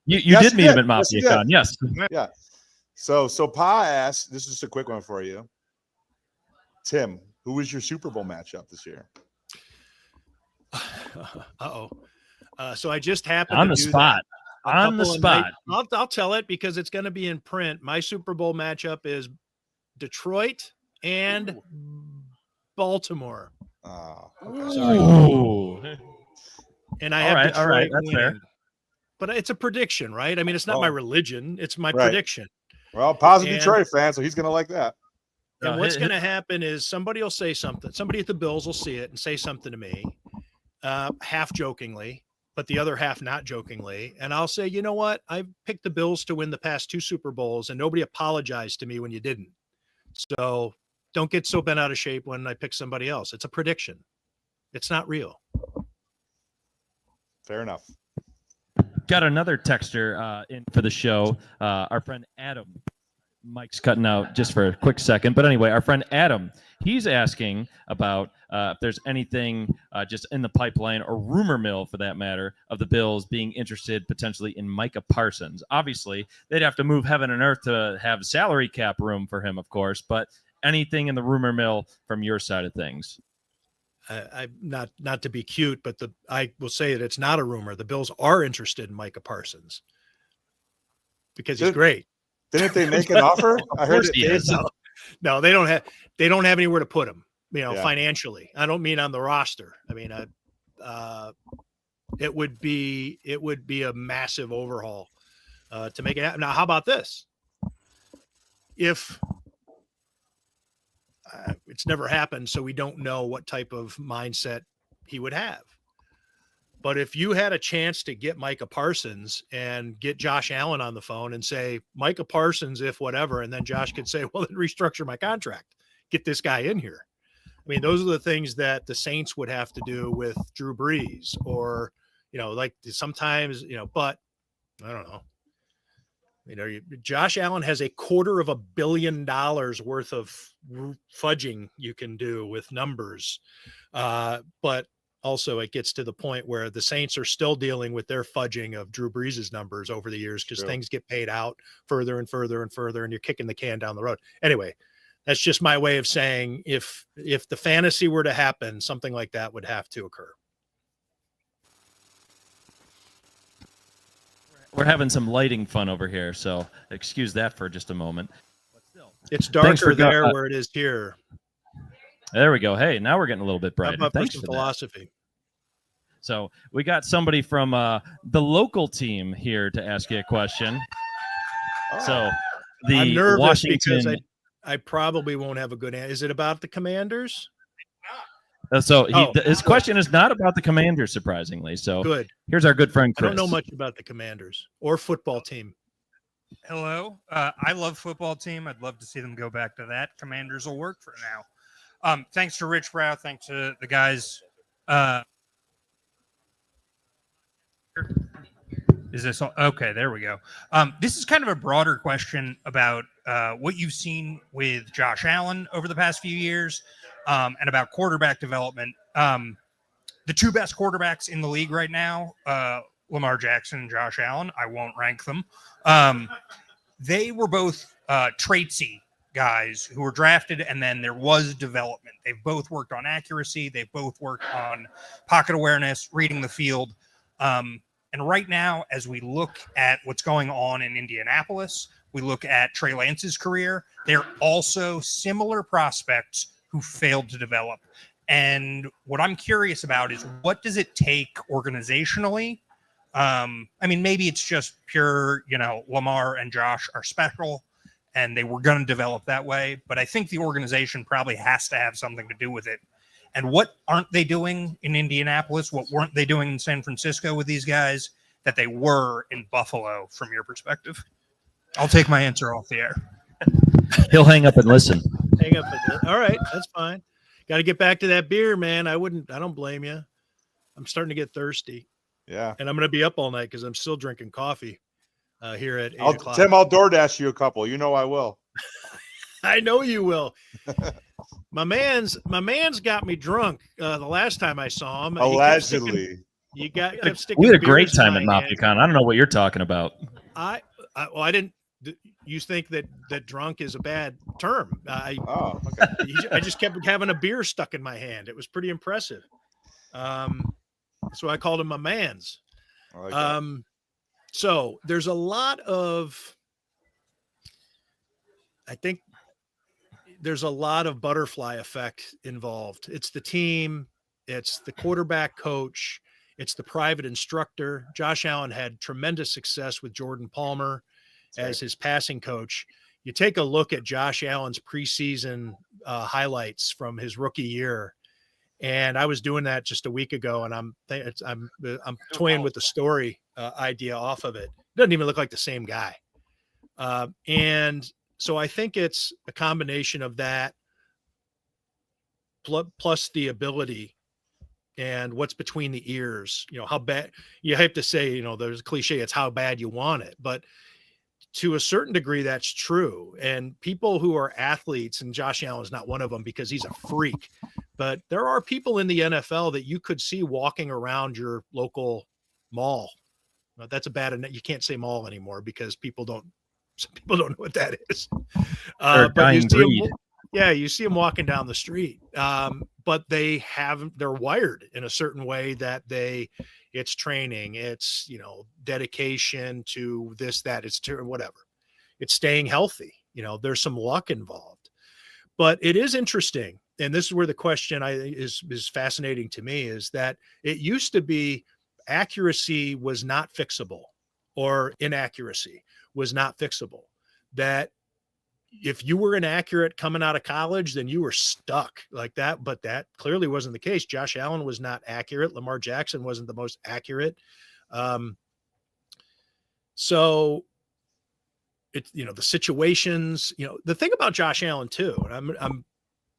You did meet him at MafiaCon. Yes. Yeah. So Pa asked. This is just a quick one for you, Tim. Who was your Super Bowl matchup this year? So I just happened on to the spot. On the spot. I'll tell it because it's going to be in print. My Super Bowl matchup is Detroit and Baltimore. Oh, okay. Sorry. And I have Detroit all right, that's winning. fair. But it's a prediction, right? I mean, it's not my religion; it's my prediction. Well, Pa's a Detroit fan, so he's going to like that. And what's going to happen is somebody will say something. Somebody at the Bills will see it and say something to me, half jokingly, but the other half not jokingly. And I'll say, you know what? I picked the Bills to win the past 2 Super Bowls, and nobody apologized to me when you didn't. So don't get so bent out of shape when I pick somebody else. It's a prediction. It's not real. Fair enough. Got another texter in for the show. Our friend Adam. Mike's cutting out just for a quick second. But anyway, our friend Adam, he's asking about if there's anything just in the pipeline or rumor mill, for that matter, of the Bills being interested potentially in Micah Parsons. Obviously, they'd have to move heaven and earth to have salary cap room for him, of course. But anything in the rumor mill from your side of things? I'm not to be cute, but I will say that it's not a rumor. The Bills are interested in Micah Parsons because he's great. Didn't they make an offer? I heard it is. No, they don't have anywhere to put him, financially. I don't mean on the roster. I mean, it would be a massive overhaul to make it happen. Now, how about this? If it's never happened, so we don't know what type of mindset he would have. But if you had a chance to get Micah Parsons and get Josh Allen on the phone and say, Micah Parsons, if whatever, and then Josh could say, well, then restructure my contract, get this guy in here. I mean, those are the things that the Saints would have to do with Drew Brees or, like sometimes, but I don't know. Josh Allen has $250 million worth of fudging you can do with numbers. But also it gets to the point where the Saints are still dealing with their fudging of Drew Brees' numbers over the years because things get paid out further and further and further, and you're kicking the can down the road. Anyway, that's just my way of saying if the fantasy were to happen, something like that would have to occur. We're having some lighting fun over here, so excuse that for just a moment. It's darker there where it is here. There we go. Hey, now we're getting a little bit brighter. Thanks for philosophy. So we got somebody from the local team here to ask you a question. So I'm nervous Washington, because I probably won't have a good answer. Is it about the Commanders? So his question is not about the Commanders, surprisingly. So good. Here's our good friend Chris. I don't know much about the Commanders or football team. Hello. I love football team. I'd love to see them go back to that. Commanders will work for now. Thanks to RichBrau. Thanks to the guys. Is this all? Okay, there we go. This is kind of a broader question about what you've seen with Josh Allen over the past few years and about quarterback development. The 2 best quarterbacks in the league right now, Lamar Jackson and Josh Allen, I won't rank them. They were both traitsy guys who were drafted, and then there was development. They've both worked on accuracy. They've both worked on pocket awareness, reading the field. And right now, as we look at what's going on in Indianapolis, we look at Trey Lance's career. They're also similar prospects who failed to develop. And what I'm curious about is, what does it take organizationally? I mean, maybe it's just pure, Lamar and Josh are special and they were going to develop that way. But I think the organization probably has to have something to do with it. And what aren't they doing in Indianapolis? What weren't they doing in San Francisco with these guys that they were in Buffalo, from your perspective? I'll take my answer off the air. He'll hang up and listen. Hang up. All right. That's fine. Got to get back to that beer, man. I don't blame you. I'm starting to get thirsty. Yeah. And I'm going to be up all night because I'm still drinking coffee here at 8 o'clock. Tim, I'll DoorDash you a couple. You know I will. I know you will. My man's got me drunk the last time I saw him. Allegedly. We had a great time at Mafia-Con. I don't know what you're talking about. I didn't. You think that drunk is a bad term? Okay. I just kept having a beer stuck in my hand. It was pretty impressive. So I called him my man's. So there's a lot of, I think there's a lot of butterfly effect involved. It's the team, it's the quarterback coach, it's the private instructor. Josh Allen had tremendous success with Jordan Palmer as his passing coach. You take a look at Josh Allen's preseason highlights from his rookie year, and I was doing that just a week ago, and I'm toying with the story idea off of it. Doesn't even look like the same guy, and so I think it's a combination of that plus the ability and what's between the ears. How bad you have to say. There's a cliche. It's how bad you want it, but to a certain degree, that's true. And people who are athletes, and Josh Allen is not one of them because he's a freak, but there are people in the NFL that you could see walking around your local mall. Now, that's a bad, you can't say mall anymore because some people don't know what that is. But you see them walking down the street. But they're wired in a certain way that it's training, it's, dedication to this, that, it's to whatever. It's staying healthy. There's some luck involved, but it is interesting. And this is where the question is fascinating to me, is that it used to be accuracy was not fixable, or inaccuracy was not fixable. That if you were inaccurate coming out of college, then you were stuck like that. But that clearly wasn't the case. Josh Allen was not accurate. Lamar Jackson wasn't the most accurate. So it's, the situations, the thing about Josh Allen too, and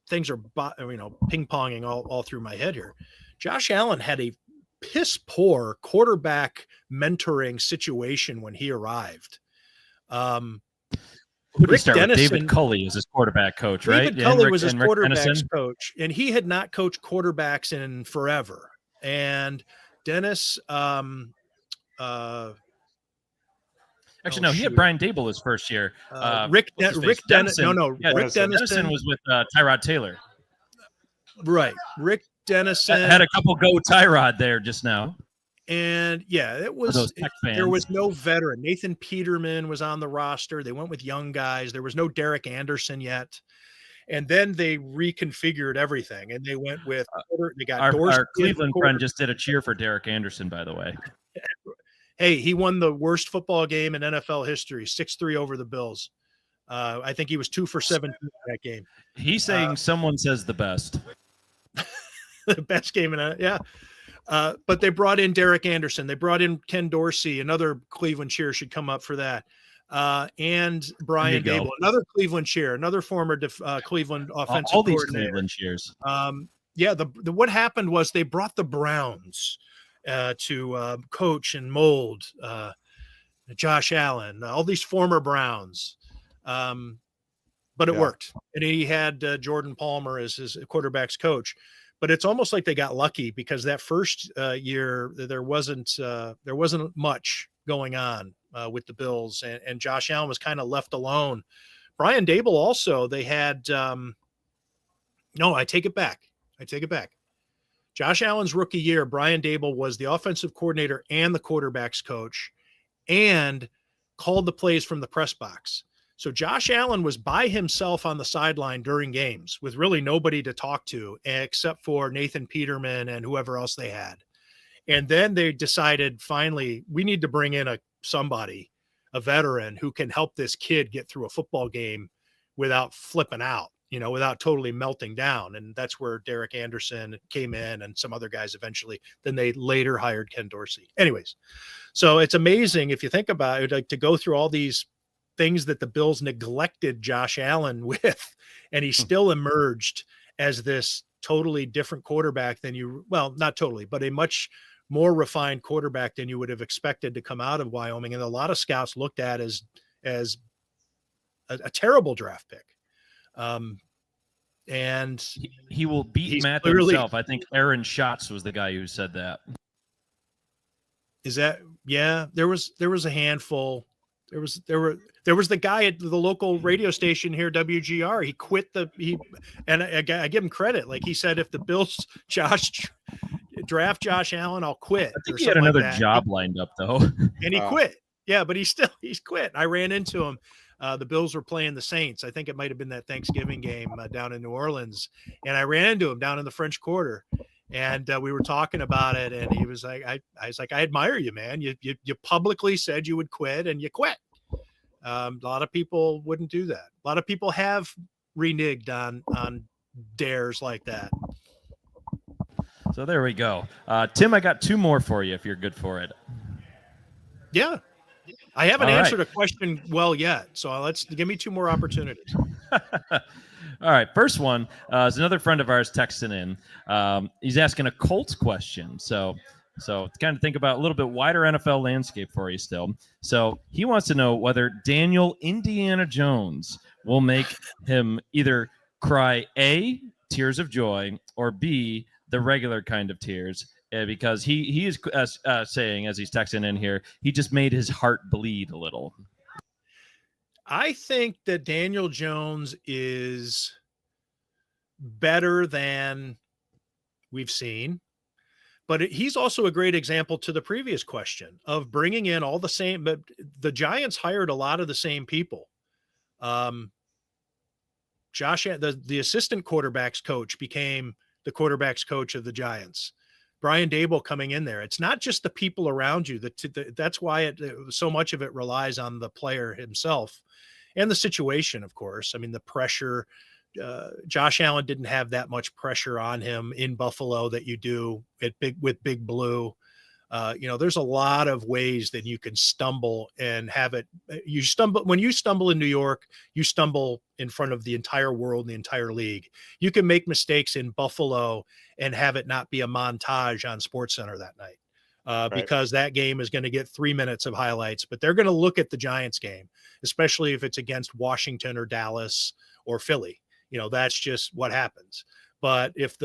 things are, ping ponging all through my head here. Josh Allen had a piss poor quarterback mentoring situation when he arrived. Rick Dennison, David Culley is his quarterback coach, right? David Culley was his quarterback's coach, and he had not coached quarterbacks in forever. And Dennis, actually, no, he had Brian Dable his first year. Rick Dennison. Rick Dennison was with Tyrod Taylor. Right. Rick Dennison had a couple go Tyrod there just now. And it was, there was no veteran. Nathan Peterman was on the roster. They went with young guys. There was no Derek Anderson yet. And then they reconfigured everything, and they went with, they got our Cleveland friend just did a cheer for Derek Anderson, by the way. Hey, he won the worst football game in NFL history, 6-3 over the Bills. I think he was 2 for 17 in that game. He's saying someone says the best. The best game in but they brought in Derek Anderson. They brought in Ken Dorsey. Another Cleveland cheer should come up for that. And Brian Dable, another Cleveland cheer, another former Cleveland offensive all these coordinator. Cleveland cheers. What happened was they brought the Browns to coach and mold Josh Allen, all these former Browns. But it worked. And he had Jordan Palmer as his quarterback's coach. But it's almost like they got lucky, because that first year there wasn't much going on with the Bills, and Josh Allen was kind of left alone. Brian Dable also, they had I take it back. Josh Allen's rookie year, Brian Dable was the offensive coordinator and the quarterback's coach, and called the plays from the press box. So Josh Allen was by himself on the sideline during games with really nobody to talk to except for Nathan Peterman and whoever else they had. And then they decided, finally, we need to bring in a veteran who can help this kid get through a football game without flipping out, without totally melting down. And that's where Derek Anderson came in and some other guys eventually. Then they later hired Ken Dorsey. Anyways, so it's amazing if you think about it, like to go through all these things that the Bills neglected Josh Allen with, and he still emerged as this totally different quarterback than not totally, but a much more refined quarterback than you would have expected to come out of Wyoming. And a lot of scouts looked at as a terrible draft pick. And he will beat Matt himself. I think Aaron Schatz was the guy who said that. Is that, yeah, there was a handful. There was the guy at the local radio station here, WGR. He quit and I give him credit. Like he said, if the Bills draft Josh Allen, I'll quit. I think he had another job lined up though. And he quit. Yeah, but he's quit. I ran into him. The Bills were playing the Saints. I think it might've been that Thanksgiving game down in New Orleans. And I ran into him down in the French Quarter. And we were talking about it, and he was like, I was like, I admire you, man. You publicly said you would quit, and you quit. A lot of people wouldn't do that. A lot of people have reneged on dares like that. So there we go. Tim, I got two more for you if you're good for it. Yeah. I haven't answered a question well yet, so give me two more opportunities. All right. First one is another friend of ours texting in. He's asking a Colts question. So to kind of think about a little bit wider NFL landscape for you still. So he wants to know whether Daniel Indiana Jones will make him either cry A, tears of joy, or B, the regular kind of tears. Because he is saying, as he's texting in here, he just made his heart bleed a little. I think that Daniel Jones is better than we've seen, but he's also a great example to the previous question of bringing in all the same, but the Giants hired a lot of the same people. The assistant quarterbacks coach became the quarterbacks coach of the Giants. Brian Dable coming in there. It's not just the people around you. That's why so much of it relies on the player himself and the situation, of course. I mean, the pressure. Josh Allen didn't have that much pressure on him in Buffalo that you do with Big Blue. There's a lot of ways that you can stumble and have it. When you stumble in New York, you stumble in front of the entire world and the entire league. You can make mistakes in Buffalo and have it not be a montage on SportsCenter that night. Because that game is going to get 3 minutes of highlights, but they're going to look at the Giants game, especially if it's against Washington or Dallas or Philly. That's just what happens. But if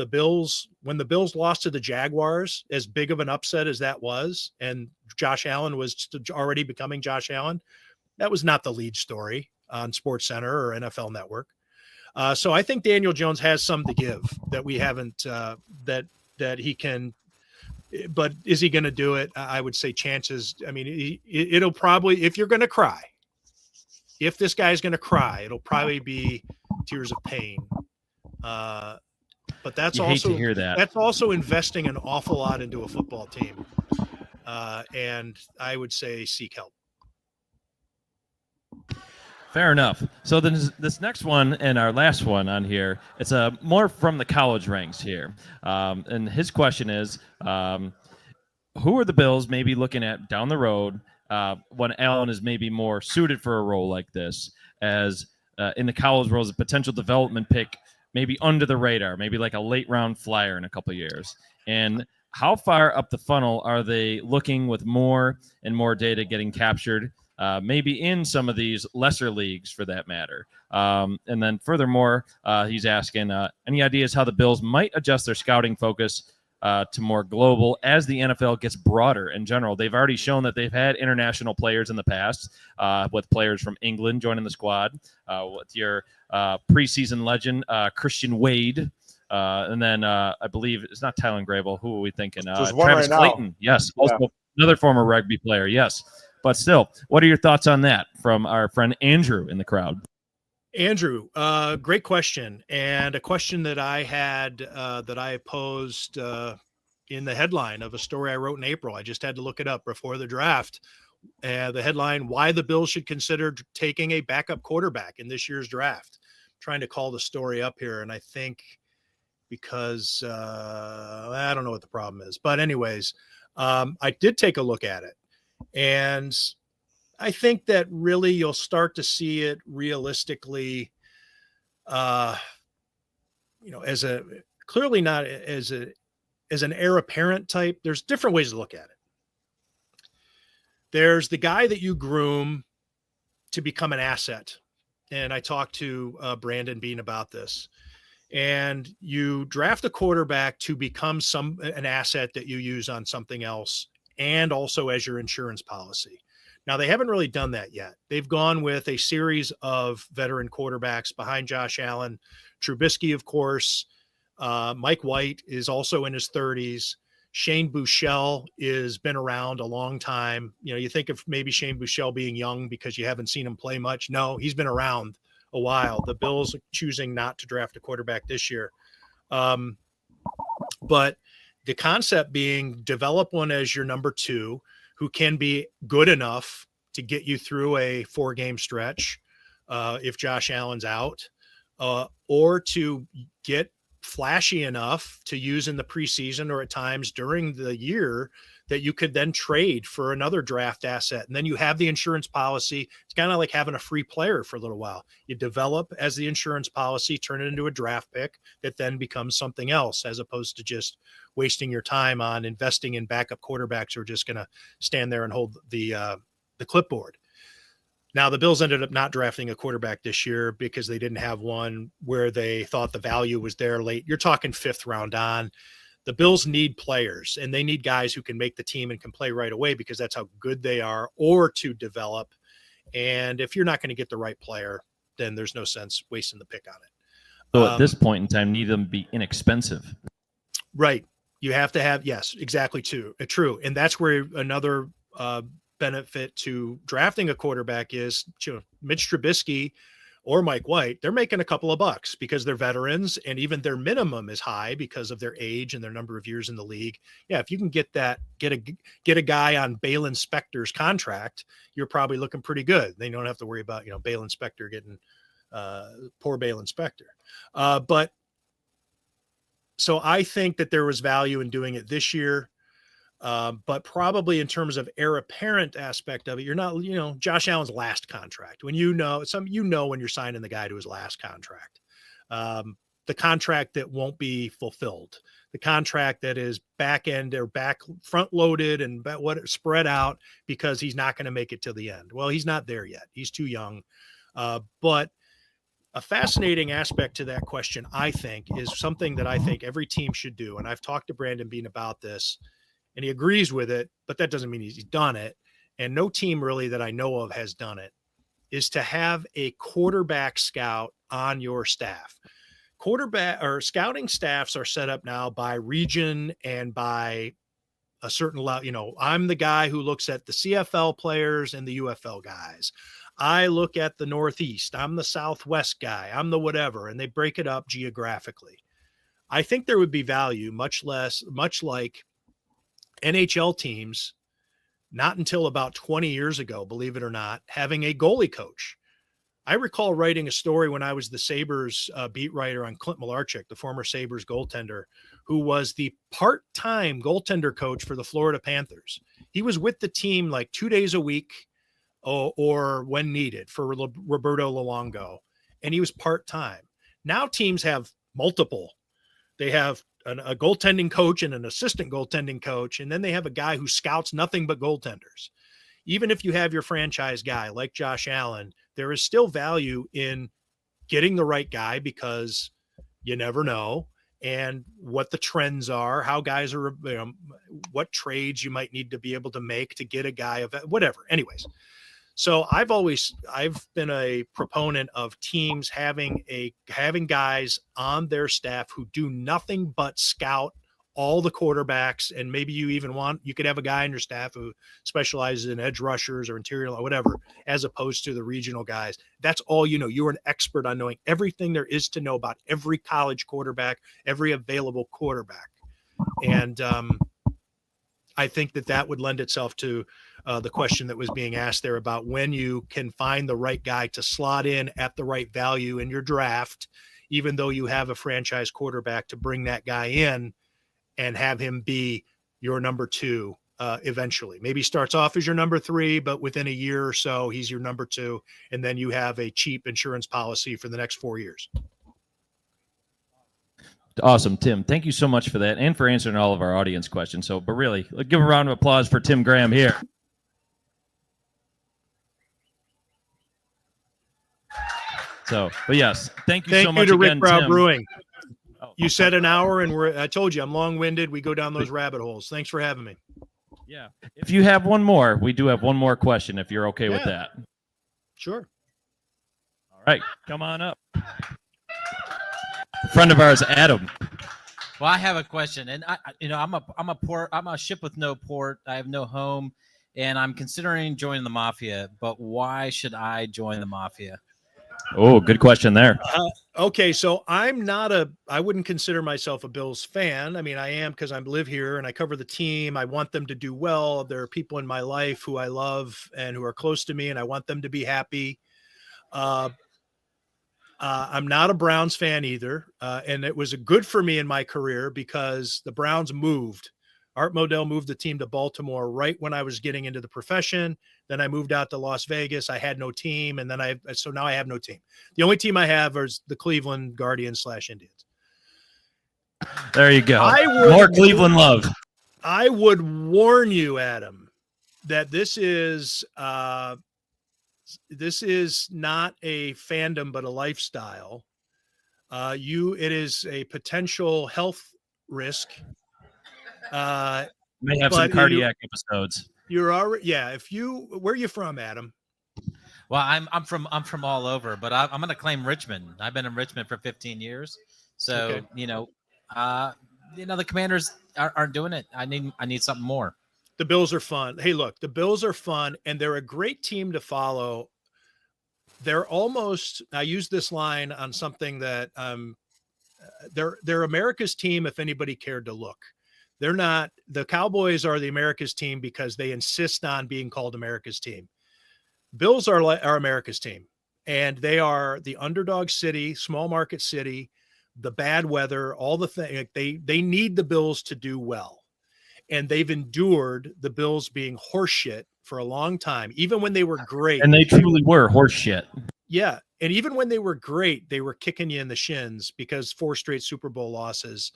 when the Bills lost to the Jaguars, as big of an upset as that was, and Josh Allen was already becoming Josh Allen, that was not the lead story on SportsCenter or NFL Network. So I think Daniel Jones has some to give that we haven't, that he can. But is he going to do it? I would say chances. I mean, it'll probably, if you're going to cry, if this guy's going to cry, it'll probably be tears of pain. But that's hate to hear that. That's also investing an awful lot into a football team. And I would say seek help. Fair enough. So then this next one and our last one on here, it's more from the college ranks here. And his question is, who are the Bills maybe looking at down the road when Allen is maybe more suited for a role like this, as in the college world as a potential development pick, maybe under the radar, maybe like a late round flyer in a couple of years? And how far up the funnel are they looking with more and more data getting captured? Maybe in some of these lesser leagues for that matter. And then furthermore, he's asking, any ideas how the Bills might adjust their scouting focus to more global as the NFL gets broader in general? They've already shown that they've had international players in the past, with players from England joining the squad, with your preseason legend, Christian Wade. And then I believe it's not Tylen Grable. Who are we thinking? Travis Clayton. Yes. Also another former rugby player. Yes. But still, what are your thoughts on that from our friend Andrew in the crowd? Andrew, great question. And a question that I had that I posed in the headline of a story I wrote in April. I just had to look it up before the draft. The headline, why the Bills should consider taking a backup quarterback in this year's draft. I'm trying to call the story up here. And I think because I don't know what the problem is. But anyways, I did take a look at it. And I think that really you'll start to see it realistically, as a clearly not as an heir apparent type. There's different ways to look at it. There's the guy that you groom to become an asset. And I talked to Brandon Bean about this. And you draft a quarterback to become an asset that you use on something else and also as your insurance policy. Now, they haven't really done that yet. They've gone with a series of veteran quarterbacks behind Josh Allen, Trubisky, of course. Mike White is also in his 30s. Shane Buechele is been around a long time. You think of maybe Shane Buechele being young because you haven't seen him play much. No, he's been around a while. The Bills are choosing not to draft a quarterback this year. But the concept being develop one as your number 2 who can be good enough to get you through a 4-game stretch if Josh Allen's out, or to get flashy enough to use in the preseason or at times during the year that you could then trade for another draft asset. And then you have the insurance policy. It's kind of like having a free player for a little while. You develop as the insurance policy, turn it into a draft pick that then becomes something else, as opposed to just wasting your time on investing in backup quarterbacks who are just going to stand there and hold the clipboard. Now, the Bills ended up not drafting a quarterback this year because they didn't have one where they thought the value was there late. You're talking 5th round on. The Bills need players, and they need guys who can make the team and can play right away because that's how good they are, or to develop. And if you're not going to get the right player, then there's no sense wasting the pick on it. So at this point in time, need them to be inexpensive. Right. You have to have, yes, exactly true. And that's where another benefit to drafting a quarterback is, Mitch Trubisky or Mike White, they're making a couple of bucks because they're veterans, and even their minimum is high because of their age and their number of years in the league. Yeah, if you can get a guy on Balin Spector's contract, you're probably looking pretty good. They don't have to worry about, Balin Spector getting poor Balin Spector. But so I think that there was value in doing it this year. But probably in terms of heir apparent aspect of it, you're not, Josh Allen's last contract. When when you're signing the guy to his last contract, the contract that won't be fulfilled, the contract that is back end or back front loaded and spread out because he's not going to make it to the end. Well, he's not there yet. He's too young. But a fascinating aspect to that question, I think, is something that I think every team should do. And I've talked to Brandon Bean about this, and he agrees with it, but that doesn't mean he's done it. And no team really that I know of has done it, is to have a quarterback scout on your staff. Quarterback or scouting staffs are set up now by region and by a certain level. I'm the guy who looks at the CFL players and the UFL guys. I look at the Northeast. I'm the Southwest guy. I'm the whatever. And they break it up geographically. I think there would be value, much like NHL teams, not until about 20 years ago, believe it or not, having a goalie coach. I recall writing a story when I was the Sabres beat writer on Clint Malarchuk, the former Sabres goaltender, who was the part-time goaltender coach for the Florida Panthers. He was with the team like 2 days a week or when needed for Roberto Luongo, and he was part-time. Now teams have multiple. They have a goaltending coach and an assistant goaltending coach, and then they have a guy who scouts nothing but goaltenders. Even if you have your franchise guy like Josh Allen, there is still value in getting the right guy because you never know, and what the trends are, how guys are, what trades you might need to be able to make to get a guy of whatever. Anyways, so I've been a proponent of teams having guys on their staff who do nothing but scout all the quarterbacks, and maybe you could have a guy on your staff who specializes in edge rushers or interior or whatever, as opposed to the regional guys. That's all you know. You're an expert on knowing everything there is to know about every college quarterback, every available quarterback. And I think that would lend itself to the question that was being asked there about when you can find the right guy to slot in at the right value in your draft, even though you have a franchise quarterback, to bring that guy in and have him be your number 2 eventually. Maybe starts off as your number 3, but within a year or so, he's your number 2. And then you have a cheap insurance policy for the next 4 years. Awesome, Tim. Thank you so much for that and for answering all of our audience questions. But really, give a round of applause for Tim Graham here. But yes, thank you so much to again, RichBrau Tim. Brewing. You said an hour, and I told you I'm long-winded. We go down those rabbit holes. Thanks for having me. Yeah. If you have one more, we do have one more question, if you're okay with that. Sure. All right, come on up. A friend of ours, Adam. Well, I have a question, and I'm a ship with no port. I have no home, and I'm considering joining the mafia. But why should I join the mafia? Oh, good question there. Okay, so I wouldn't consider myself a Bills fan. I mean, I am because I live here and I cover the team. I want them to do well. There are people in my life who I love and who are close to me, and I want them to be happy. I'm not a Browns fan either, and it was good for me in my career because the Browns moved. Art Modell moved the team to Baltimore right when I was getting into the profession. Then I moved out to Las Vegas. I had no team, and so now I have no team. The only team I have is the Cleveland Guardians / Indians. There you go. More Cleveland love. I would warn you, Adam, that this is not a fandom but a lifestyle. It is a potential health risk. May have some cardiac episodes. You're already, where are you from, Adam? Well, I'm from all over, but I'm going to claim Richmond. I've been in Richmond for 15 years. So, okay. The Commanders aren't doing it. I need something more. The Bills are fun. Hey, look, the Bills are fun, and they're a great team to follow. They're almost, I use this line on something that they're America's team if anybody cared to look. They're not. The Cowboys are the America's team because they insist on being called America's team. Bills are America's team, and they are the underdog city, small market city, the bad weather, all the things. They need the Bills to do well, and they've endured the Bills being horseshit for a long time, even when they were great. And they truly were horseshit. Yeah, and even when they were great, they were kicking you in the shins because 4 straight Super Bowl losses.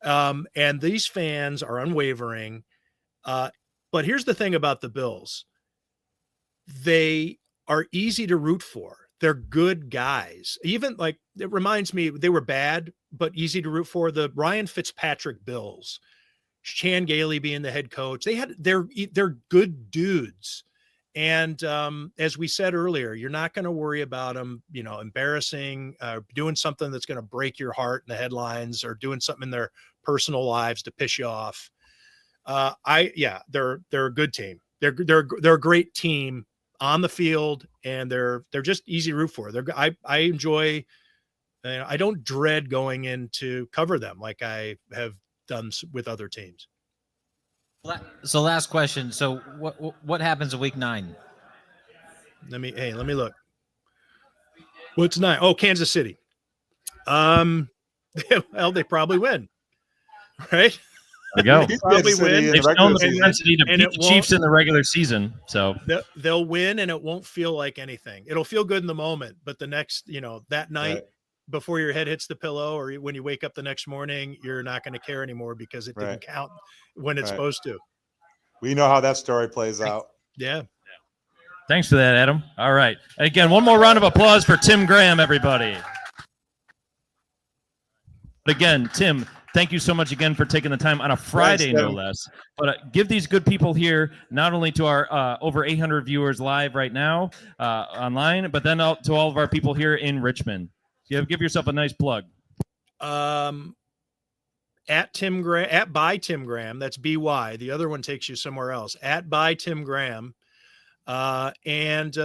And these fans are unwavering. But here's the thing about the Bills. They are easy to root for. They're good guys. Even it reminds me, they were bad, but easy to root for. The Ryan Fitzpatrick Bills, Chan Gailey being the head coach. They're good dudes. And as we said earlier, you're not going to worry about them, embarrassing, doing something that's going to break your heart in the headlines, or doing something in their personal lives to piss you off. They're a good team. They're a great team on the field, and they're just easy to root for. I enjoy. I don't dread going in to cover them like I have done with other teams. So last question. So what happens in week 9? Let me look. What's 9? Oh, Kansas City. Well, they probably win, right? There you go. They probably win. They've shown the propensity to beat the Chiefs in the regular season. So they'll win, and it won't feel like anything. It'll feel good in the moment, but the next, that night before your head hits the pillow, or when you wake up the next morning, you're not going to care anymore because it didn't count when it's supposed to. We know how that story plays out. Yeah. Thanks for that, Adam. All right. Again, one more round of applause for Tim Graham, everybody. Again, Tim, thank you so much again for taking the time on a Friday, no less. But give these good people here, not only to our over 800 viewers live right now online, but then to all of our people here in Richmond. Give yourself a nice plug. at Tim Graham, at by Tim Graham. That's BY. The other one takes you somewhere else. At by Tim Graham. And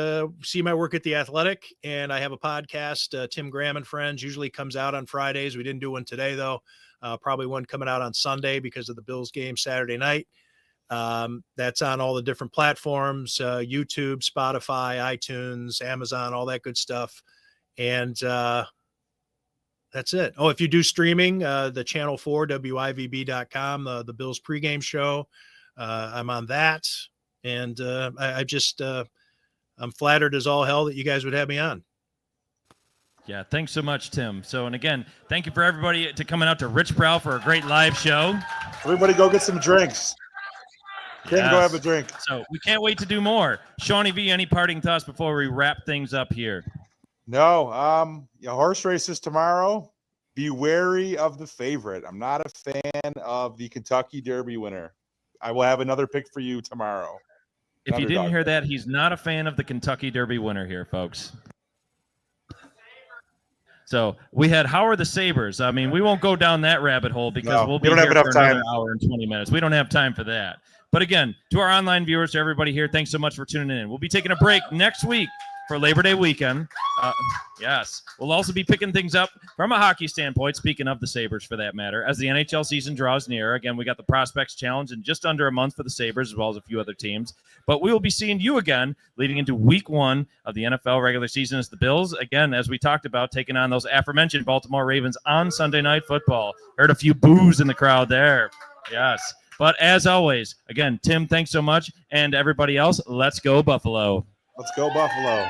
see my work at The Athletic. And I have a podcast, Tim Graham and Friends, usually comes out on Fridays. We didn't do one today, though. Probably one coming out on Sunday because of the Bills game Saturday night. That's on all the different platforms, YouTube, Spotify, iTunes, Amazon, all that good stuff. And that's it. Oh, if you do streaming, the Channel 4, WIVB.com, the Bills pregame show, I'm on that. And I'm flattered as all hell that you guys would have me on. Yeah, thanks so much, Tim. So, and again, thank you for everybody to coming out to RichBrau for a great live show. Everybody go get some drinks. Go have a drink. So we can't wait to do more. Shawnee V, any parting thoughts before we wrap things up here? No. Horse races tomorrow. Be wary of the favorite. I'm not a fan of the Kentucky Derby winner. I will have another pick for you tomorrow. If you didn't hear that, he's not a fan of the Kentucky Derby winner here, folks. So we had how are the Sabres? I mean, we won't go down that rabbit hole because we'll be here for another hour and 20 minutes. We don't have time for that. But again, to our online viewers, to everybody here, thanks so much for tuning in. We'll be taking a break next week for Labor Day weekend. Yes, we'll also be picking things up from a hockey standpoint, speaking of the Sabres for that matter, as the NHL season draws near. Again, we got the Prospects Challenge in just under a month for the Sabres, as well as a few other teams. But we will be seeing you again leading into week 1 of the NFL regular season as the Bills, again, as we talked about, taking on those aforementioned Baltimore Ravens on Sunday Night Football. Heard a few boos in the crowd there. Yes. But as always, again, Tim, thanks so much. And everybody else, let's go Buffalo. Let's go Buffalo.